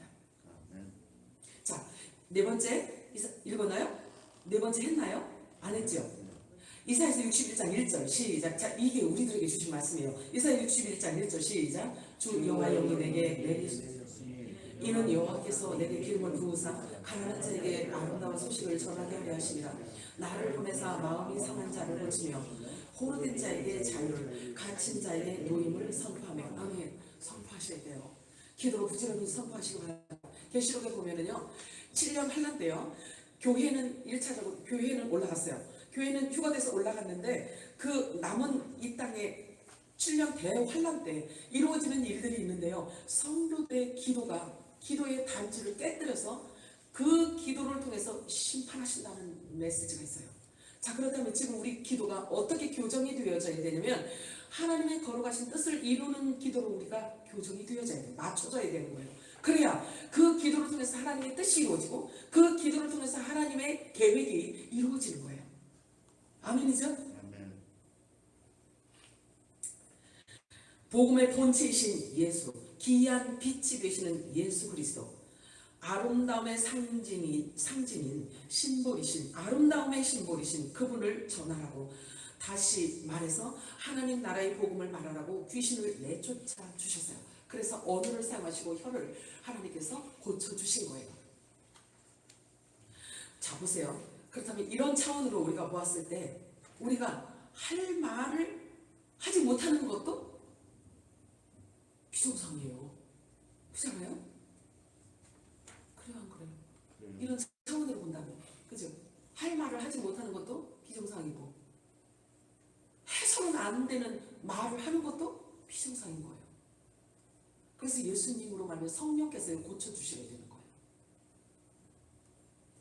자, 네 번째 읽었나요? 네 번째 했나요? 안 했죠? 이사야서 61장 1절 시작. 자, 이게 우리들에게 주신 말씀이에요. 이사야 61장 1절 시작. 주 여호와 영이 내게 내리시니 이는 여호와께서 내게 기름을 부으사 가난한 자에게 아름다운 소식을 전하게 하려 하시니라. 나를 보내사 마음이 상한 자를 고치며 포로된 자에게 자유를, 갇힌 자에게 노임을 선포하며. 아멘. 선포하셔야 돼요. 기도로 부지런히 선포하시고 바랍니다. 계시록에 보면은요 7년 환란 때요 교회는 1차적으로 교회는 올라갔어요. 교회는 휴가돼서 올라갔는데 그 남은 이 땅에 7년 대환란 때 이루어지는 일들이 있는데요. 성도들의 기도의 단추를 깨뜨려서 그 기도를 통해서 심판하신다는 메시지가 있어요. 자, 그렇다면 지금 우리 기도가 어떻게 교정이 되어져야 되냐면 하나님의 거룩하신 뜻을 이루는 기도로 우리가 교정이 되어져야 돼요. 맞춰져야 되는 거예요. 그래야 그 기도를 통해서 하나님의 뜻이 이루어지고 그 기도를 통해서 하나님의 계획이 이루어지는 거예요. 아멘이죠? 아멘. 복음의 본체이신 예수, 기이한 빛이 되시는 예수 그리스도, 아름다움의 상징인 심볼이신, 아름다움의 심볼이신 그분을 전하라고, 다시 말해서 하나님 나라의 복음을 말하라고 귀신을 내쫓아 주셨어요. 그래서 언어를 사용하시고 혀를 하나님께서 고쳐주신 거예요. 자, 보세요. 그렇다면 이런 차원으로 우리가 보았을 때 우리가 할 말을 하지 못하는 것도 비정상이에요. 그렇잖아요? 그래요, 안 그래요? 이런 차원으로 본다면, 그죠? 할 말을 하지 못하는 것도 비정상이고 해서는 안 되는 말을 하는 것도 비정상인 거예요. 그래서 예수님으로 말하면 성령께서 고쳐주셔야 되는 거예요.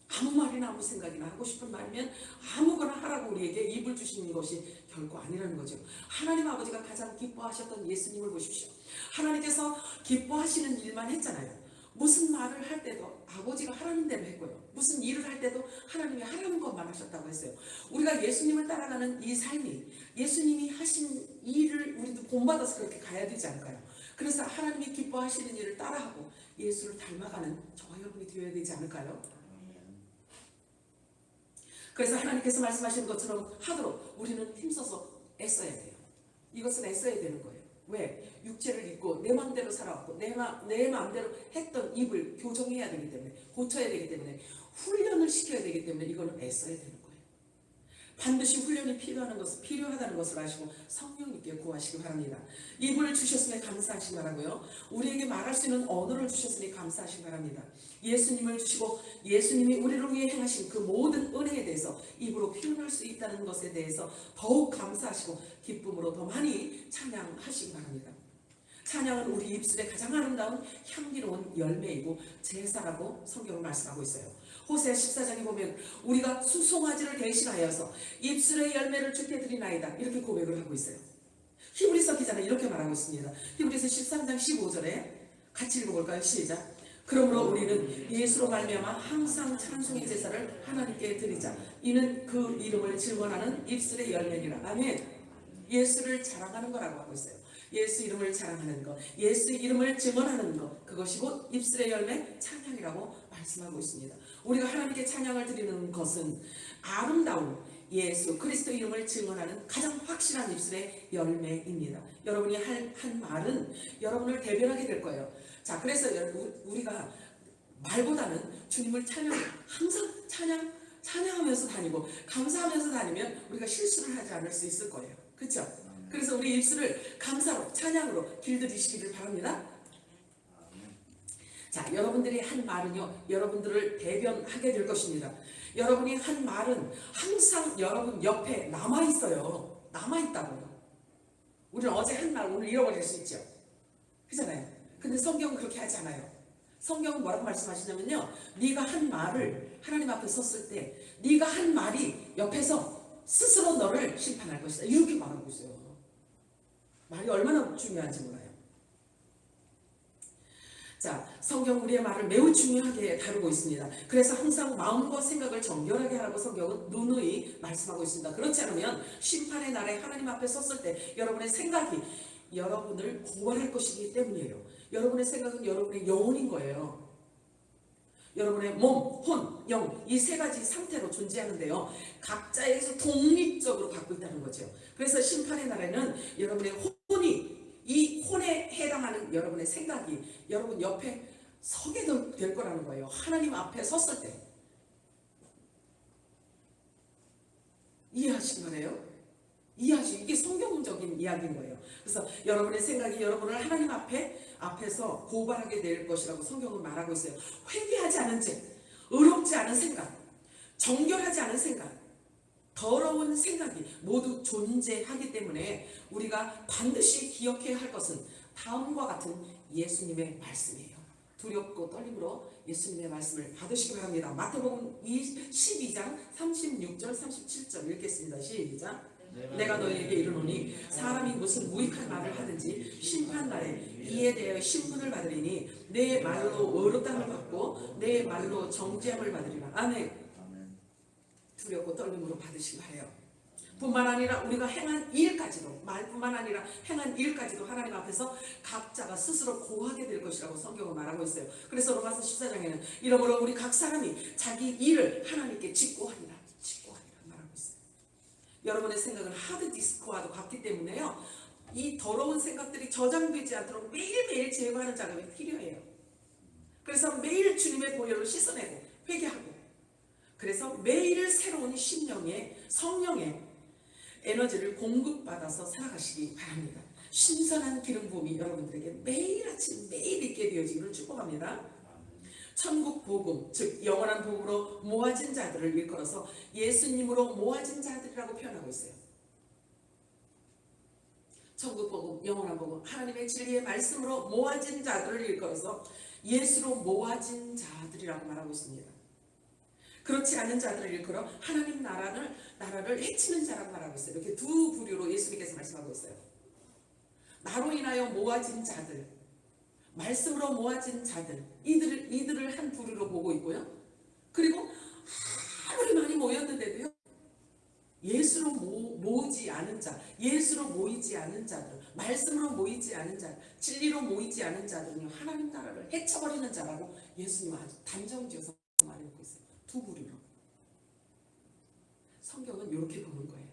아무 말이나 아무 생각이나 하고 싶은 말이면 아무거나 하라고 우리에게 입을 주시는 것이 결코 아니라는 거죠. 하나님 아버지가 가장 기뻐하셨던 예수님을 보십시오. 하나님께서 기뻐하시는 일만 했잖아요. 무슨 말을 할 때도 아버지가 하라는 대로 했고요. 무슨 일을 할 때도 하나님이 하라는 것만 하셨다고 했어요. 우리가 예수님을 따라가는 이 삶이 예수님이 하신 일을 우리도 본받아서 그렇게 가야 되지 않을까요? 그래서 하나님이 기뻐하시는 일을 따라하고 예수를 닮아가는 저와 여러분이 되어야 되지 않을까요? 그래서 하나님께서 말씀하시는 것처럼 하도록 우리는 힘써서 애써야 돼요. 이것은 애써야 되는 거예요. 왜? 육체를 입고 내 마음대로 살아왔고 내 마음대로 했던 입을 교정해야 되기 때문에, 고쳐야 되기 때문에, 훈련을 시켜야 되기 때문에 이거는 애써야 되는 거예요. 반드시 훈련이 필요하다는 것을 아시고 성령님께 구하시기 바랍니다. 입을 주셨으니 감사하시기 바라고요. 우리에게 말할 수 있는 언어를 주셨으니 감사하시기 바랍니다. 예수님을 주시고 예수님이 우리를 위해 행하신 그 모든 은혜에 대해서 입으로 표현할 수 있다는 것에 대해서 더욱 감사하시고 기쁨으로 더 많이 찬양하시기 바랍니다. 찬양은 우리 입술에 가장 아름다운 향기로운 열매이고 제사라고 성경은 말씀하고 있어요. 호세아 14장에 보면 우리가 수송아지를 대신하여서 입술의 열매를 주께 드리나이다 이렇게 고백을 하고 있어요. 히브리서 기자는 이렇게 말하고 있습니다. 히브리서 13장 15절에 같이 읽어볼까요? 시작. 그러므로 우리는 예수로 말미암아 항상 찬송의 제사를 하나님께 드리자. 이는 그 이름을 증언하는 입술의 열매니라. 아멘. 예수를 자랑하는 거라고 하고 있어요. 예수 이름을 자랑하는 것, 예수 이름을 증언하는 것, 그것이 곧 입술의 열매 찬양이라고 말씀하고 있습니다. 우리가 하나님께 찬양을 드리는 것은 아름다운 예수 그리스도 이름을 증언하는 가장 확실한 입술의 열매입니다. 여러분이 한 말은 여러분을 대변하게 될 거예요. 자, 그래서 우리가 말보다는 주님을 항상 찬양하면서 다니고 감사하면서 다니면 우리가 실수를 하지 않을 수 있을 거예요. 그렇죠? 그래서 우리 입술을 감사로 찬양으로 길들이시기를 바랍니다. 자, 여러분들이 한 말은요, 여러분들을 대변하게 될 것입니다. 여러분이 한 말은 항상 여러분 옆에 남아있어요. 남아있다고요. 우리는 어제 한 말 오늘 잃어버릴 수 있죠. 그렇잖아요. 근데 성경은 그렇게 하지 않아요. 성경은 뭐라고 말씀하시냐면요, 네가 한 말을 하나님 앞에 섰을 때 네가 한 말이 옆에서 스스로 너를 심판할 것이다, 이렇게 말하고 있어요. 말이 얼마나 중요한지 몰라요. 자, 성경 우리의 말을 매우 중요하게 다루고 있습니다. 그래서 항상 마음과 생각을 정결하게 하라고 성경은 누누이 말씀하고 있습니다. 그렇지 않으면 심판의 날에 하나님 앞에 섰을 때 여러분의 생각이 여러분을 고발할 것이기 때문이에요. 여러분의 생각은 여러분의 영혼인 거예요. 여러분의 몸, 혼, 영, 이 세 가지 상태로 존재하는데요, 각자에서 독립적으로 갖고 있다는 거죠. 그래서 심판의 날에는 여러분의 혼이, 이 혼에 해당하는 여러분의 생각이 여러분 옆에 서게 될 거라는 거예요. 하나님 앞에 섰을 때. 이해하신 거네요? 이게 성경적인 이야기인 거예요. 그래서 여러분의 생각이 여러분을 하나님 앞에서 고발하게 될 것이라고 성경은 말하고 있어요. 회개하지 않은 죄, 의롭지 않은 생각, 정결하지 않은 생각, 더러운 생각이 모두 존재하기 때문에 우리가 반드시 기억해야 할 것은 다음과 같은 예수님의 말씀이에요. 두렵고 떨림으로 예수님의 말씀을 받으시기 바랍니다. 마태복음 12장 36절 37절 읽겠습니다. 시작. 내가 너희에게 이르노니 사람이 무슨 무익한 말을 하든지 심판날에 이에 대하여 신문을 받으리니 내 말로 의롭다함을 받고 내 말로 정죄함을 받으리라. 아멘. 두렵고 떨림으로 받으시기 바라요. 뿐만 아니라 우리가 행한 일까지도, 말뿐만 아니라 행한 일까지도 하나님 앞에서 각자가 스스로 고하게 될 것이라고 성경은 말하고 있어요. 그래서 로마서 14장에는 이러므로 우리 각 사람이 자기 일을 하나님께 직고하리라 말하고 있어요. 여러분의 생각은 하드디스크와도 같기 때문에요, 이 더러운 생각들이 저장되지 않도록 매일매일 제거하는 작업이 필요해요. 그래서 매일 주님의 보혈로 씻어내고 회개하고, 그래서 매일 새로운 심령의 성령의 에너지를 공급받아서 살아가시기 바랍니다. 신선한 기름 부음이 여러분들에게 매일 아침 매일 있게 되어지기를 축복합니다. 천국 복음, 즉 영원한 복음으로 모아진 자들을 일컬어서 예수님으로 모아진 자들이라고 표현하고 있어요. 천국 복음, 영원한 복음, 하나님의 진리의 말씀으로 모아진 자들을 일컬어서 예수로 모아진 자들이라고 말하고 있습니다. 그렇지 않은 자들을 일컬어 하나님 나라를 해치는 자라고 말하고 있어요. 이렇게 두 부류로 예수님께서 말씀하고 있어요. 나로 인하여 모아진 자들, 말씀으로 모아진 자들, 이들을 한 부류로 보고 있고요. 그리고 아무리 많이 모였는데도요, 예수로 모이지 않은 자, 예수로 모이지 않은 자들, 말씀으로 모이지 않은 자, 진리로 모이지 않은 자들은요, 하나님 나라를 해쳐버리는 자라고 예수님은 아주 단정지어서 말해놓고 있어요. 두 부류로. 성경은 이렇게 보는 거예요.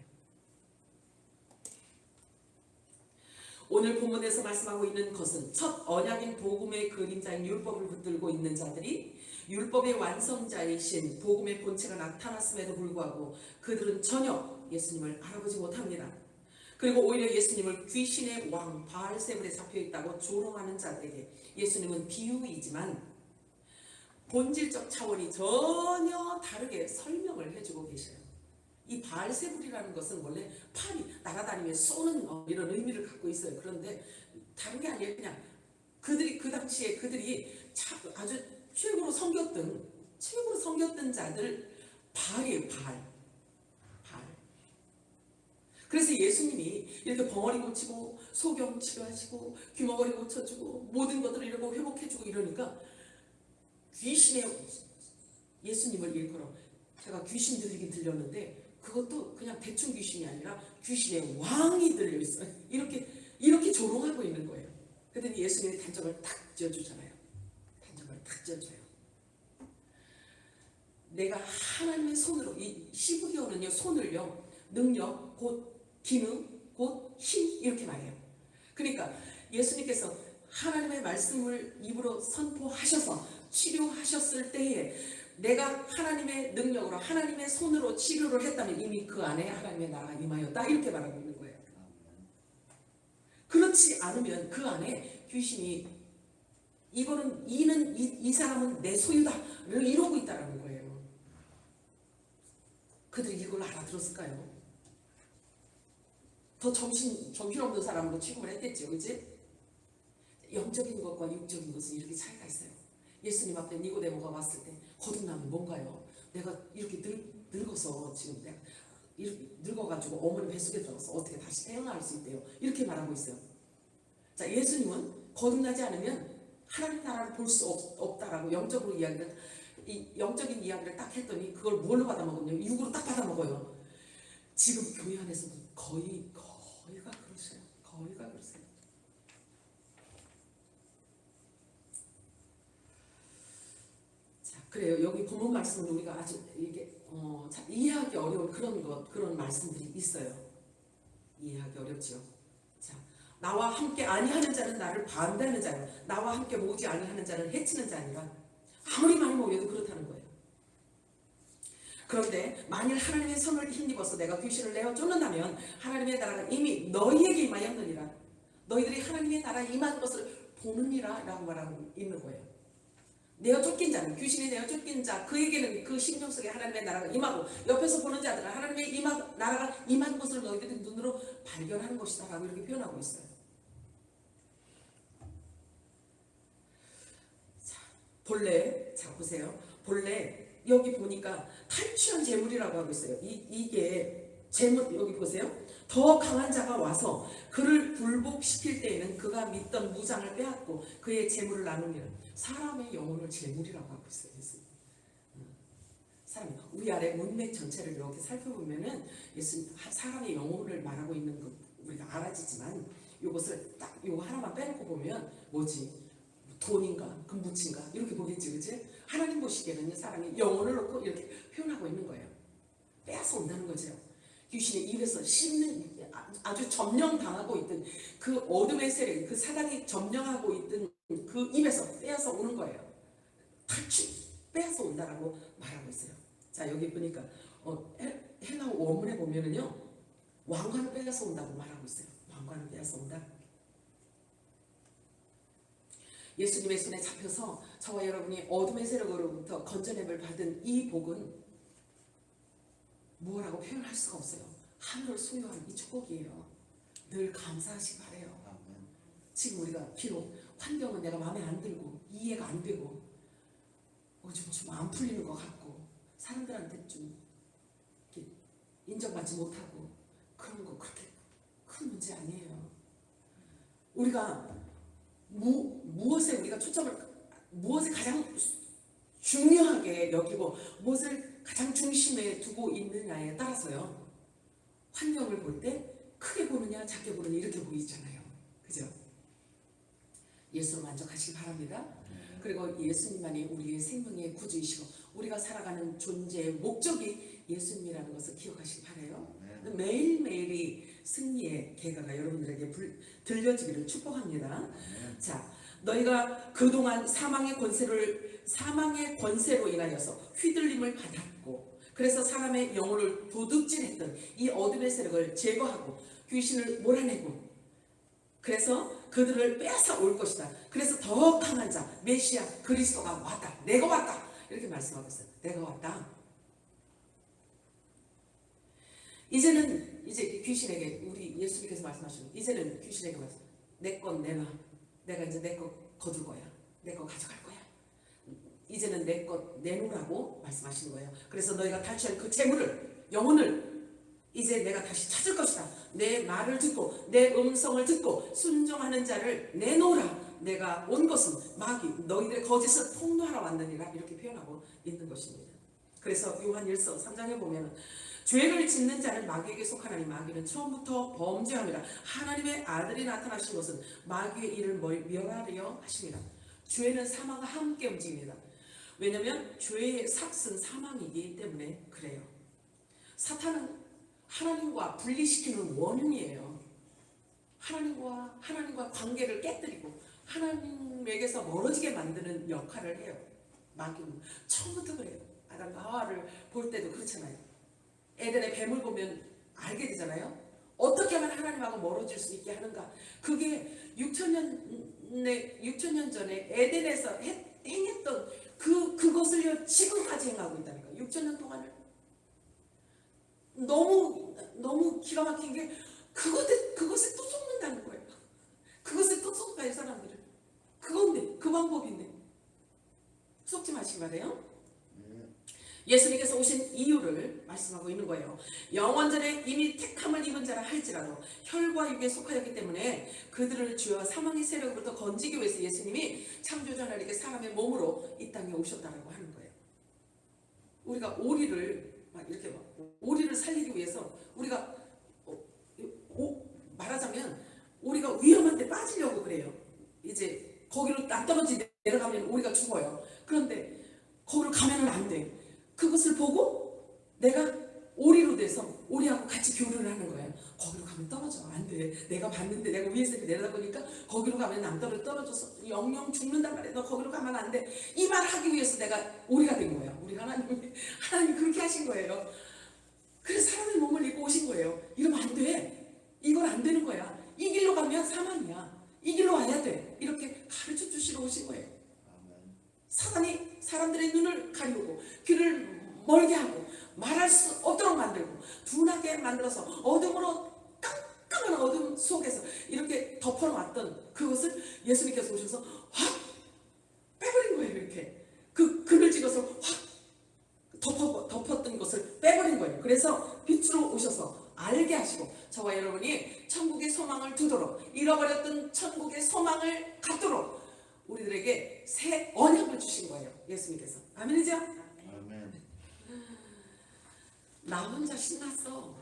오늘 본문에서 말씀하고 있는 것은 첫 언약인 복음의 그림자인 율법을 붙들고 있는 자들이 율법의 완성자이신 복음의 본체가 나타났음에도 불구하고 그들은 전혀 예수님을 알아보지 못합니다. 그리고 오히려 예수님을 귀신의 왕 바알세불에 잡혀있다고 조롱하는 자들에게 예수님은 비유이지만 본질적 차원이 전혀 다르게 설명을 해주고 계셔요. 이 바알세불이라는 것은 원래 팔이 날아다니며 쏘는 이런 의미를 갖고 있어요. 그런데 다른 게 아니에요. 그냥 그 당시에 그들이 아주 최고로 섬겼던 자들, 바알이에요. 바알. 그래서 예수님이 이렇게 벙어리 고치고 소경 치료하시고 귀머거리 고쳐주고 모든 것들을 이렇게 회복해주고 이러니까 귀신의 예수님을 일컬어 제가 귀신 들리긴 들렸는데 그것도 그냥 대충 귀신이 아니라 귀신의 왕이 들려있어요. 이렇게 조롱하고 있는 거예요. 그랬더니 예수님이 단정을 딱 지어주잖아요. 단정을 딱 지어줘요. 내가 하나님의 손으로, 이 시브리어는요, 손을요, 능력, 곧 기능, 곧 힘, 이렇게 말해요. 그러니까 예수님께서 하나님의 말씀을 입으로 선포하셔서 치료하셨을 때에 내가 하나님의 능력으로 하나님의 손으로 치료를 했다면 이미 그 안에 하나님의 나라가 임하였다 이렇게 말하고 있는 거예요. 그렇지 않으면 그 안에 귀신이 이 사람은 내 소유다를 이러고 있다는 거예요. 그들이 이걸 알아들었을까요? 더 정신없는 사람으로 취급을 했겠죠. 그치? 영적인 것과 육적인 것은 이렇게 차이가 있어요. 예수님 앞에 니고데모가 왔을 때 거듭남은 뭔가요? 내가 이렇게 늙어서 지금 내가 이렇게 늙어가지고 어머니 뱃속에 들어가서 어떻게 다시 태어날 수 있대요? 이렇게 말하고 있어요. 자, 예수님은 거듭나지 않으면 하나님 나라를 볼 수 없다라고 영적인 이야기를 딱 했더니 그걸 뭘로 받아먹었냐면 육으로 딱 받아먹어요. 지금 교회 안에서도 거의가 그러세요. 거의가 그러세요. 자, 그래요. 여기 본문 말씀은 우리가 아주 이게 이해하기 어려운 그런 말씀들이 있어요. 이해하기 어렵죠. 자, 나와 함께 아니하는 자는 나를 반대하는 자요, 나와 함께 모으지 아니하는 자는 해치는 자니라. 아무리 많이 모여도 그렇다는 거예요. 그런데 만일 하나님의 손을 힘입어서 내가 귀신을 내어 쫓는다면 하나님의 나라가 이미 너희에게 임하였느니라. 너희들이 하나님의 나라에 임하는 것을 보느니라 라고 말하고 있는 거예요. 내어 쫓긴 자는, 귀신이 내어 쫓긴 자, 그에게는 그 심령 속에 하나님의 나라가 임하고 옆에서 보는 자들은 하나님의 나라가 임하는 것을 너희들이 눈으로 발견하는 것이다 라고 이렇게 표현하고 있어요. 자, 보세요. 본래 여기 보니까 탈취한 재물이라고 하고 있어요. 이게 재물, 여기 보세요. 더 강한 자가 와서 그를 굴복시킬 때에는 그가 믿던 무장을 빼앗고 그의 재물을 나누니라. 사람의 영혼을 재물이라고 하고 있어요. 사람이 위아래 문맥 전체를 이렇게 살펴보면은 사람의 영혼을 말하고 있는 거 우리가 알아지지만 이것을 딱 이거 하나만 빼놓고 보면 뭐지? 돈인가 금부치인가 이렇게 보겠지, 그치? 하나님 보시기에는 사람이 영혼을 놓고 이렇게 표현하고 있는 거예요. 빼앗아 온다는 거죠. 귀신의 입에서 씹는, 아주 점령당하고 있던 그 어둠의 세력, 그 사단이 점령하고 있던 그 입에서 빼앗아 오는 거예요. 빼앗아 온다라고 말하고 있어요. 자, 여기 보니까 헬라어 원문에 보면은요, 왕관을 빼앗아 온다고 말하고 있어요. 왕관을 빼앗아 온다. 예수님의 손에 잡혀서 저와 여러분이 어둠의 세력으로부터 건져냄을 받은 이 복은 뭐라고 표현할 수가 없어요. 하늘을 소유한 이 축복이에요. 늘 감사하시기 바래요. 지금 우리가 비록 환경은 내가 마음에 안 들고 이해가 안 되고 좀 안 풀리는 것 같고 사람들한테 좀 인정받지 못하고 그런 거 그렇게 큰 문제 아니에요. 우리가 무엇에 우리가 무엇에 가장 중요하게 여기고 무엇을 가장 중심에 두고 있느냐에 따라서요, 환경을 볼 때 크게 보느냐 작게 보느냐 이렇게 보이잖아요. 그죠? 예수로 만족하시기 바랍니다. 그리고 예수님만이 우리의 생명의 구주이시고 우리가 살아가는 존재의 목적이 예수님이라는 것을 기억하시기 바라요. 매일매일이 승리의 계가가 여러분들에게 들려지기를 축복합니다. 자, 너희가 그동안 사망의 권세로 인하여서 휘둘림을 받았고 그래서 사람의 영혼을 도둑질했던 이 어둠의 세력을 제거하고 귀신을 몰아내고 그래서 그들을 빼앗아 올 것이다. 그래서 더 강한 자 메시아 그리스도가 왔다. 내가 왔다. 이렇게 말씀하고 있어요. 내가 왔다. 이제 귀신에게 우리 예수님께서 말씀하시는 이제는 귀신에게 말씀. 내 건 내놔. 내가 이제 내 거 거둘 거야. 내 거 가져갈 거야. 이제는 내 것 내놓으라고 말씀하시는 거예요. 그래서 너희가 탈취한 그 재물을, 영혼을 이제 내가 다시 찾을 것이다. 내 말을 듣고 내 음성을 듣고 순종하는 자를 내놓으라. 내가 온 것은 마귀 너희들의 거짓을 폭로하러 왔느니라. 이렇게 표현하고 있는 것입니다. 그래서 요한일서 3장에 보면 죄를 짓는 자는 마귀에게 속하나니 마귀는 처음부터 범죄함이라. 하나님의 아들이 나타나신 것은 마귀의 일을 멸하려 하십니다. 죄는 사망과 함께 움직입니다. 왜냐하면 죄의 삭은 사망이기 때문에 그래요. 사탄은 하나님과 분리시키는 원흉이에요. 하나님과 관계를 깨뜨리고 하나님에게서 멀어지게 만드는 역할을 해요. 마귀는 처음부터 그래요. 아담과 하와를 볼 때도 그렇잖아요. 에덴의 뱀을 보면 알게 되잖아요. 어떻게 하면 하나님하고 멀어질 수 있게 하는가. 그게 6천 년 전에 에덴에서 행했던 그것을요 지금까지 행하고 있다니까. 6천 년 동안을 너무 기가 막힌 게 그것에 또 속는다는 거예요. 그것에 또 속아요 사람들을. 그건데 그 방법인데 속지 마시기 바래요. 예수님께서 오신 이유를 말씀하고 있는 거예요. 영원전에 이미 택함을 입은 자라 할지라도 혈과 육에 속하였기 때문에 그들을 주여 사망의 세력으로부터 건지기 위해서 예수님이 창조주 하나님께 사람의 몸으로 이 땅에 오셨다라고 하는 거예요. 우리가 오리를 살리기 위해서 우리가 말하자면 우리가 위험한 데 빠지려고 그래요. 이제 거기로 낭떠러지 내려가면 우리가 죽어요. 그런데 거기로 가면은 안 돼. 그것을 보고 내가 오리로 돼서 오리하고 같이 교류를 하는 거예요. 거기로 가면 떨어져. 안 돼. 내가 봤는데 내가 위에서 이렇게 내려다보니까 거기로 가면 낭떠러지 떨어져서 영영 죽는단 말이야. 너 거기로 가면 안 돼. 이 말을 하기 위해서 내가 오리가 된 거야. 우리 하나님 그렇게 하신 거예요. 그래서 사람의 몸을 입고 오신 거예요. 이러면 안 돼. 이건 안 되는 거야. 이 길로 가면 사망이야. 이 길로 와야 돼. 이렇게 가르쳐 주시러 오신 거예요. 사단이 사람들의 눈을 가리우고 귀를 멀게 하고 말할 수 없도록 만들고 둔하게 만들어서 어둠으로 깜깜한 어둠 속에서 이렇게 덮어놨던 그것을 예수님께서 오셔서 확 빼버린 거예요. 이렇게 그늘 찍어서 확 덮었던 것을 빼버린 거예요. 그래서 빛으로 오셔서 알게 하시고 저와 여러분이 천국의 소망을 두도록 잃어버렸던 천국의 소망을 갖도록 우리들에게 새 언약을 주신 거예요. 예수님께서. 아멘이죠? 아멘. 나 혼자 신났어.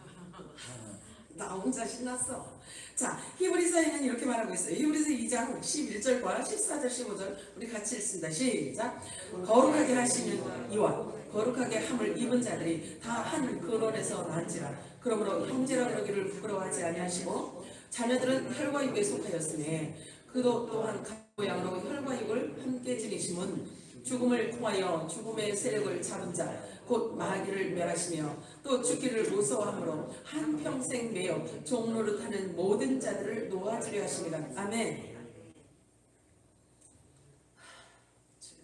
나 혼자 신났어. 자, 히브리서에는 이렇게 말하고 있어요. 히브리서 2장 11절과 14절 15절 우리 같이 읽습니다. 시작. 거룩하게 하시는 이와 거룩하게 함을 입은 자들이 다 한 근원에서 난지라. 그러므로 형제라 그러기를 부끄러워하지 아니하시고 자녀들은 혈과 육에 속하였으니 그도 또한 모양으로 혈과 육을 함께 지니심은 죽음을 통하여 죽음의 세력을 잡은 자 곧 마귀를 멸하시며 또 죽기를 무서워함으로 한평생 매여 종노릇하는 모든 자들을 놓아주려 하십니다. 아멘.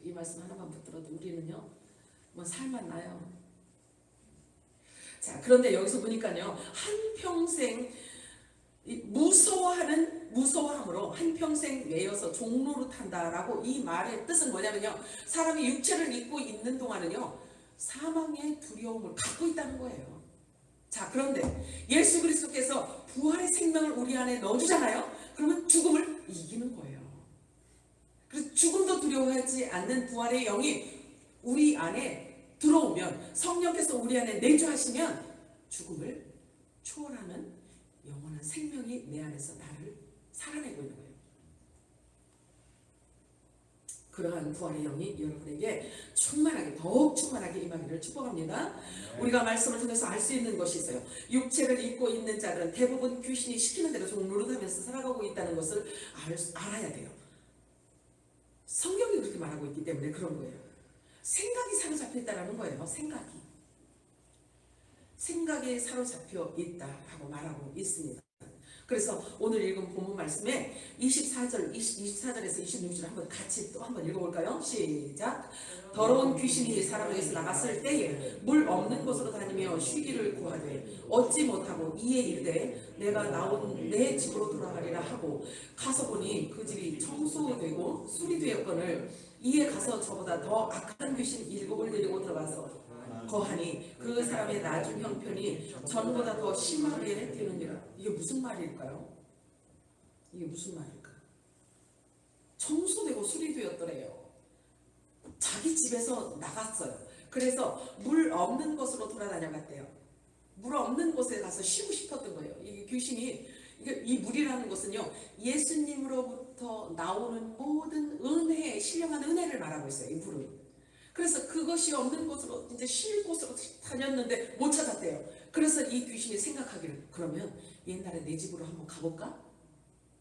이 말씀 하나만 붙들어도 우리는요 뭐 살만 나요. 자, 그런데 여기서 보니까요 한평생 무서워함으로 한평생 매여서 종노릇한다라고 이 말의 뜻은 뭐냐면요 사람이 육체를 입고 있는 동안은요 사망의 두려움을 갖고 있다는 거예요. 자, 그런데 예수 그리스도께서 부활의 생명을 우리 안에 넣어주잖아요. 그러면 죽음을 이기는 거예요. 그래서 죽음도 두려워하지 않는 부활의 영이 우리 안에 들어오면 성령께서 우리 안에 내주하시면 죽음을 초월하는 영원한 생명이 내 안에서 나를 살아내고 있는 거예요. 그러한 부활의 영이 여러분에게 충만하게 더욱 충만하게 임하기를 축복합니다. 우리가 말씀을 통해서 알 수 있는 것이 있어요. 육체를 입고 있는 자들은 대부분 귀신이 시키는 대로 종노릇하면서 살아가고 있다는 것을 알아야 돼요. 성경이 그렇게 말하고 있기 때문에 그런 거예요. 생각이 사로잡혀 있다는 거예요. 생각이 사로잡혀 있다라고 말하고 있습니다. 그래서 오늘 읽은 본문 말씀에 24절에서 26절 한번 같이 또 한번 읽어볼까요? 시작. 더러운 귀신이 사람에게서 나갔을 때에 물 없는 곳으로 다니며 쉬기를 구하되 얻지 못하고 이에 이르되 내가 나온 내 집으로 돌아가리라 하고 가서 보니 그 집이 청소되고 수리되었거늘 이에 가서 저보다 더 악한 귀신 7을 데리고 들어가서 거하니 그 사람의 나중 형편이 전보다 더 심하게 되느니라. 이게 무슨 말일까요? 이게 무슨 말일까? 청소되고 수리되었더래요. 자기 집에서 나갔어요. 그래서 물 없는 곳으로 돌아다녀갔대요. 물 없는 곳에 가서 쉬고 싶었던 거예요. 이 귀신이 이 물이라는 것은요 예수님으로부터 나오는 모든 은혜, 신령한 은혜를 말하고 있어요. 이 물은. 그래서 그것이 없는 곳으로 이제 쉴 곳으로 다녔는데 못 찾았대요. 그래서 이 귀신이 생각하기를 그러면 옛날에 내 집으로 한번 가볼까?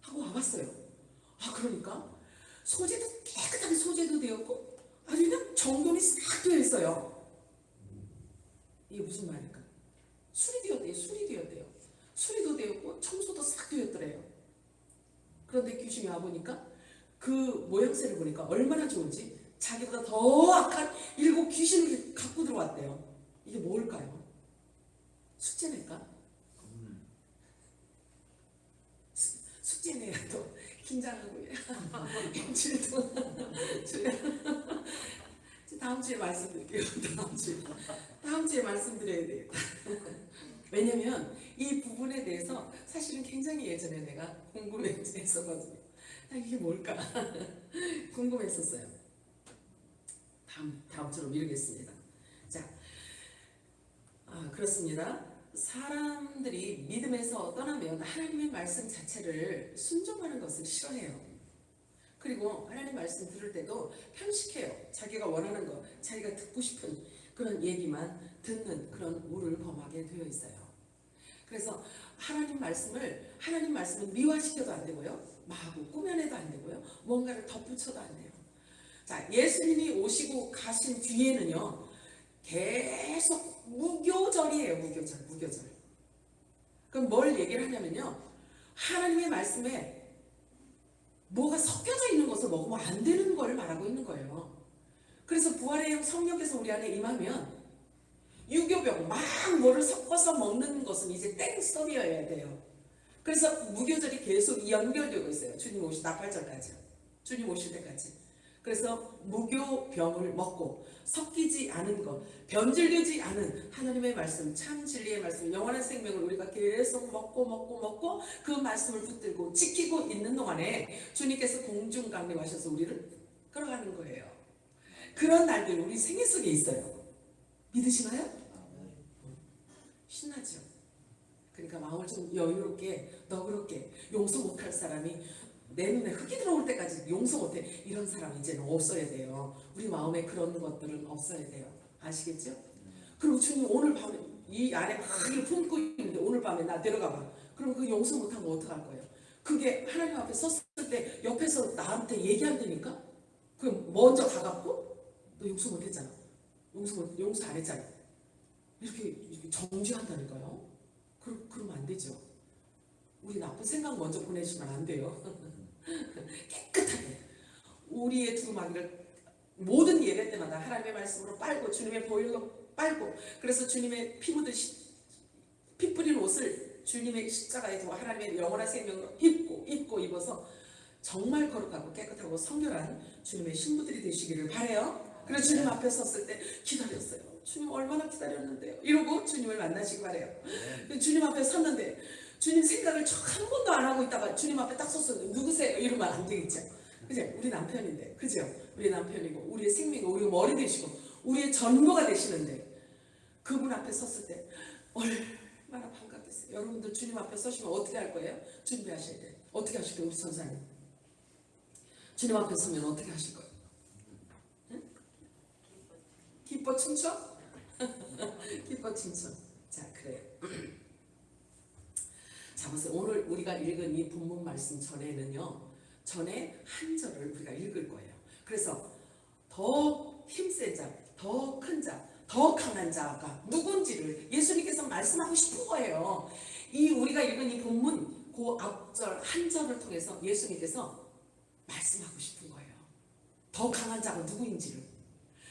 하고 와봤어요. 그러니까 소재도 깨끗하게 소재도 되었고 아주 그냥 정돈 됐어요. 이게 무슨 말일까? 술이 되었대요. 술이 되었대요. 술이도 되었고 청소도 싹 되었더래요. 그런데 귀신이 와보니까 그 모양새를 보니까 얼마나 좋은지 자기보다 더 악한 7 귀신을 갖고 들어왔대요. 이게 뭘까요? 숙제낼까? 숙제내야 또 긴장하고 일주일도 다음 주에 말씀드릴게요. 다음 주에 말씀드려야 돼요. 왜냐면 이 부분에 대해서 사실은 굉장히 예전에 내가 궁금했었거든요. 이게 뭘까? 궁금했었어요. 다음처럼 미루겠습니다. 자, 그렇습니다. 사람들이 믿음에서 떠나면 하나님의 말씀 자체를 순종하는 것을 싫어해요. 그리고 하나님 말씀 들을 때도 편식해요. 자기가 원하는 거, 자기가 듣고 싶은 그런 얘기만 듣는 그런 우를 범하게 되어 있어요. 그래서 하나님 말씀은 미화시켜도 안 되고요. 마구 꾸며내도 안 되고요. 뭔가를 덧붙여도 안 돼요. 자, 예수님이 오시고 가신 뒤에는요. 계속 무교절이에요. 무교절. 그럼 뭘 얘기를 하냐면요. 하나님의 말씀에 뭐가 섞여져 있는 것을 먹으면 안 되는 걸 말하고 있는 거예요. 그래서 부활의 성령께서 우리 안에 임하면 유교병 막 뭐를 섞어서 먹는 것은 이제 땡소리여야 돼요. 그래서 무교절이 계속 연결되고 있어요. 주님 오실 나팔절까지. 주님 오실 때까지. 그래서 무교병을 먹고 섞이지 않은 것, 변질되지 않은 하나님의 말씀, 참 진리의 말씀, 영원한 생명을 우리가 계속 먹고 그 말씀을 붙들고 지키고 있는 동안에 주님께서 공중 강림하셔서 우리를 끌어가는 거예요. 그런 날들 우리 생애 속에 있어요. 믿으시나요? 신나죠? 그러니까 마음을 좀 여유롭게 너그럽게 용서 못할 사람이 내 눈에 흙이 들어올 때까지 용서 못해. 이런 사람 이제는 없어야 돼요. 우리 마음에 그런 것들은 없어야 돼요. 아시겠죠? 그리고 주님 오늘 밤에 이 안에 막 품고 있는데 오늘 밤에 나 데려가 봐. 그럼 그 용서 못하면 어떡할 거예요? 그게 하나님 앞에 섰을 때 옆에서 나한테 얘기한다니까? 그럼 먼저 가갖고 너 용서 못했잖아. 용서 안 했잖아. 이렇게 정죄한다니까요. 그러면 안 되죠. 우리 나쁜 생각 먼저 보내시면 안 돼요. 깨끗하게 우리의 두루마기를 모든 예배 때마다 하나님의 말씀으로 빨고 주님의 보혈로 빨고, 그래서 주님의 피 뿌린 옷을 주님의 십자가에 두고 하나님의 영원한 생명으로 입어서 정말 거룩하고 깨끗하고 성결한 주님의 신부들이 되시기를 바라요. 그래서 주님 앞에 섰을 때 기다렸어요. 주님 얼마나 기다렸는데요. 이러고 주님을 만나시기 바라요. 주님 앞에 섰는데 주님 생각을 한 번도 안 하고 있다가 주님 앞에 딱 섰어요. 누구세요? 이러면 안 되겠죠. 그죠? 우리 남편인데, 그죠? 우리 남편이고 우리의 생명이고 우리의 머리 되시고 우리의 전부가 되시는데 그분 앞에 섰을 때 얼마나 반갑겠어요. 여러분들 주님 앞에 서시면 어떻게 할 거예요? 준비하셔야 돼요. 어떻게 하실 거예요? 우리 선사님 주님 앞에 서면 어떻게 하실 거예요? 응? 기뻐 춤춰? 기뻐 춤춰. 자, 그래요. 자, 보세요. 오늘 우리가 읽은 이 본문 말씀 전에 한 절을 우리가 읽을 거예요. 그래서 더 힘센 자, 더 큰 자, 더 강한 자가 누군지를 예수님께서 말씀하고 싶은 거예요. 이 우리가 읽은 이 본문 그 앞절 한 절을 통해서 예수님께서 말씀하고 싶은 거예요. 더 강한 자가 누구인지를.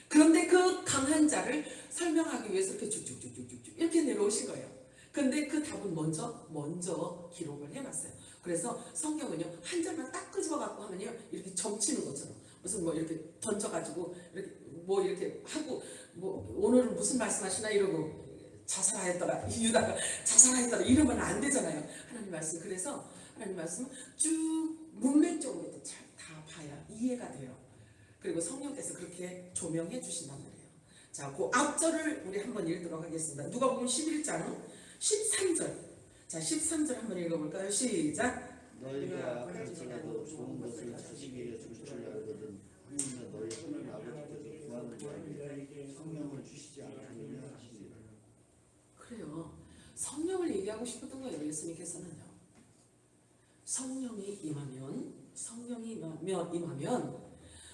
그런데 그 강한 자를 설명하기 위해서 이렇게 쭉쭉쭉쭉쭉 이렇게 내려오신 거예요. 근데 그 답은 먼저 기록을 해놨어요. 그래서 성경은요, 한 절만 딱 끄집어갖고 하면요, 이렇게 점치는 것처럼 무슨 뭐 이렇게 던져가지고 이렇게 뭐 이렇게 하고 뭐 오늘은 무슨 말씀하시나 이러고 자살하였더라 유다가 자살하였더라 이러면 안 되잖아요. 하나님 말씀. 그래서 하나님 말씀은 쭉 문맥적으로 다 봐야 이해가 돼요. 그리고 성령께서 그렇게 조명해 주신단 말이에요. 자, 그 앞절을 우리 한번 읽도록 하겠습니다. 누가복음 11장 13절. 자, 13절 한번 읽어볼까요? 시작. 너희가 갈지라도 좋은 것을 자식에게 줄 줄 알거든 하나님은 너희 하나님 아버지께서 구하는 자에게 성령을 주시지 않으려 하시니라. 그래요. 성령을 얘기하고 싶었던 거예요. 예수님께서는요. 성령이 임하면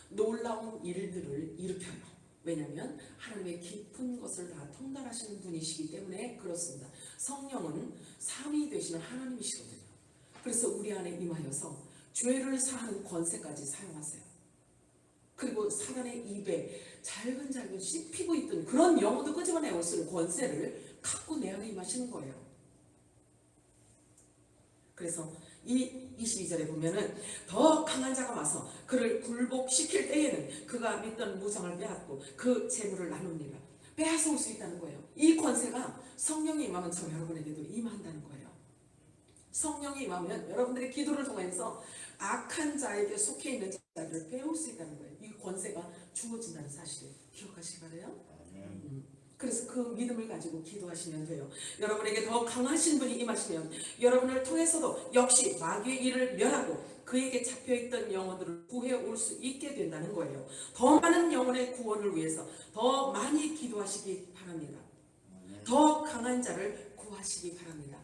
놀라운 일들을 일으켜요. 왜냐하면 하나님의 깊은 것을 다 통달하시는 분이시기 때문에 그렇습니다. 성령은 삼위 되시는 하나님이시거든요. 그래서 우리 안에 임하여서 죄를 사하는 권세까지 사용하세요. 그리고 사단의 입에 잘근잘근 씹히고 있던 그런 영혼도 끄집어내올 수 있는 권세를 갖고 내 안에 임하시는 거예요. 그래서 이 22절에 보면은 더 강한 자가 와서 그를 굴복시킬 때에는 그가 믿던 무장을 빼앗고 그 재물을 나눕니다. 빼앗아 올 수 있다는 거예요. 이 권세가 성령이 임하면 저 여러분에게도 임한다는 거예요. 성령이 임하면 여러분들의 기도를 통해서 악한 자에게 속해 있는 자들을 빼올 수 있다는 거예요. 이 권세가 주어진다는 사실을 기억하시기 바라요. 그래서 그 믿음을 가지고 기도하시면 돼요. 여러분에게 더 강하신 분이 임하시면 여러분을 통해서도 역시 마귀의 일을 멸하고 그에게 잡혀있던 영혼들을 구해올 수 있게 된다는 거예요. 더 많은 영혼의 구원을 위해서 더 많이 기도하시기 바랍니다. 더 강한 자를 구하시기 바랍니다.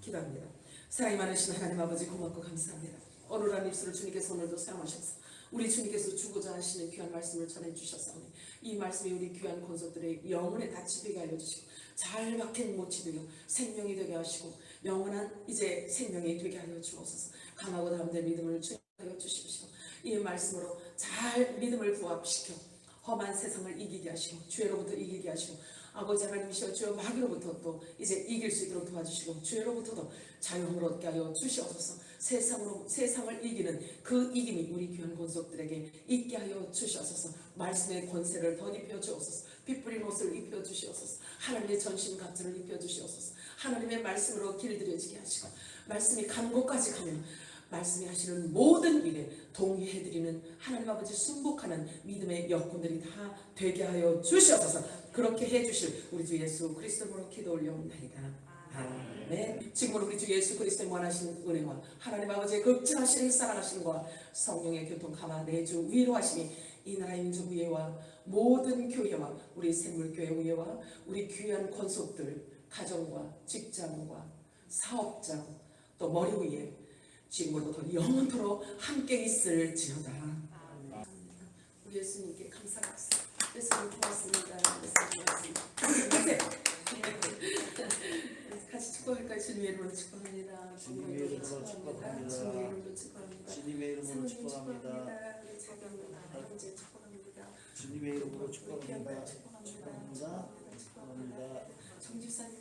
기도합니다. 사랑이 많으신 하나님 아버지 고맙고 감사합니다. 어눌한 입술을 주님께서 오늘도 사용하셔서 우리 주님께서 주고자 하시는 귀한 말씀을 전해주셨사오니 이 말씀이 우리 귀한 권속들의 영혼에 닫히 되게 하여 주시고 잘 박힌 못이 되어 생명이 되게 하시고 영원한 이제 생명이 되게 하여 주옵소서. 강하고 담대한 믿음을 주하여 주십시오. 이 말씀으로 잘 믿음을 부합시켜 험한 세상을 이기게 하시고 죄로부터 이기게 하시고 아버지 하나님이시여 주여 마귀로부터 또 이제 이길 수 있도록 도와주시고 죄로부터도 자유함을 얻게 하여 주시옵소서. 세상을 이기는 그 이김이 우리 귀한 권속들에게 있게 하여 주시옵소서. 말씀의 권세를 덧입혀 주옵소서. 빛부린 옷을 입혀 주시옵소서. 하나님의 전신갑주를 입혀 주시옵소서. 하나님의 말씀으로 길들여지게 하시고 말씀이 간 곳까지 가면 말씀이 하시는 모든 일에 동의해드리는 하나님 아버지 순복하는 믿음의 여건들이 다 되게 하여 주시옵소서. 그렇게 해주실 우리 주 예수 그리스도로 기도 올려옵나이다. 아멘. 지금으로 우리 주 예수 그리스도의 원하신 은혜와 하나님 아버지의 극진하신 사랑하심과 성령의 교통 감화 내주 위로하심이 이 나라의 민족 위에와 모든 교회와 우리 샘물교회 위에와 우리 귀한 권속들 가정과 직장과 사업장 또 머리 위에 지금으로부터 영원토록 함께 있을지어다. 우리 예수님께 감사 박수. 예수님 고맙습니다. 예수님 고맙습니다. 같이 축복할까요? 주님의 이름으로 축복합니다. 주님의 이름으로 축복합니다. 주님의 이름으로 축복합니다. 주님의 이름으로 축복합니다. 우리 자경입니다. 형제 축복합니다. 주님의 이름으로 우리 축복합니다. 축복합니다. 축복합니다. 정지사님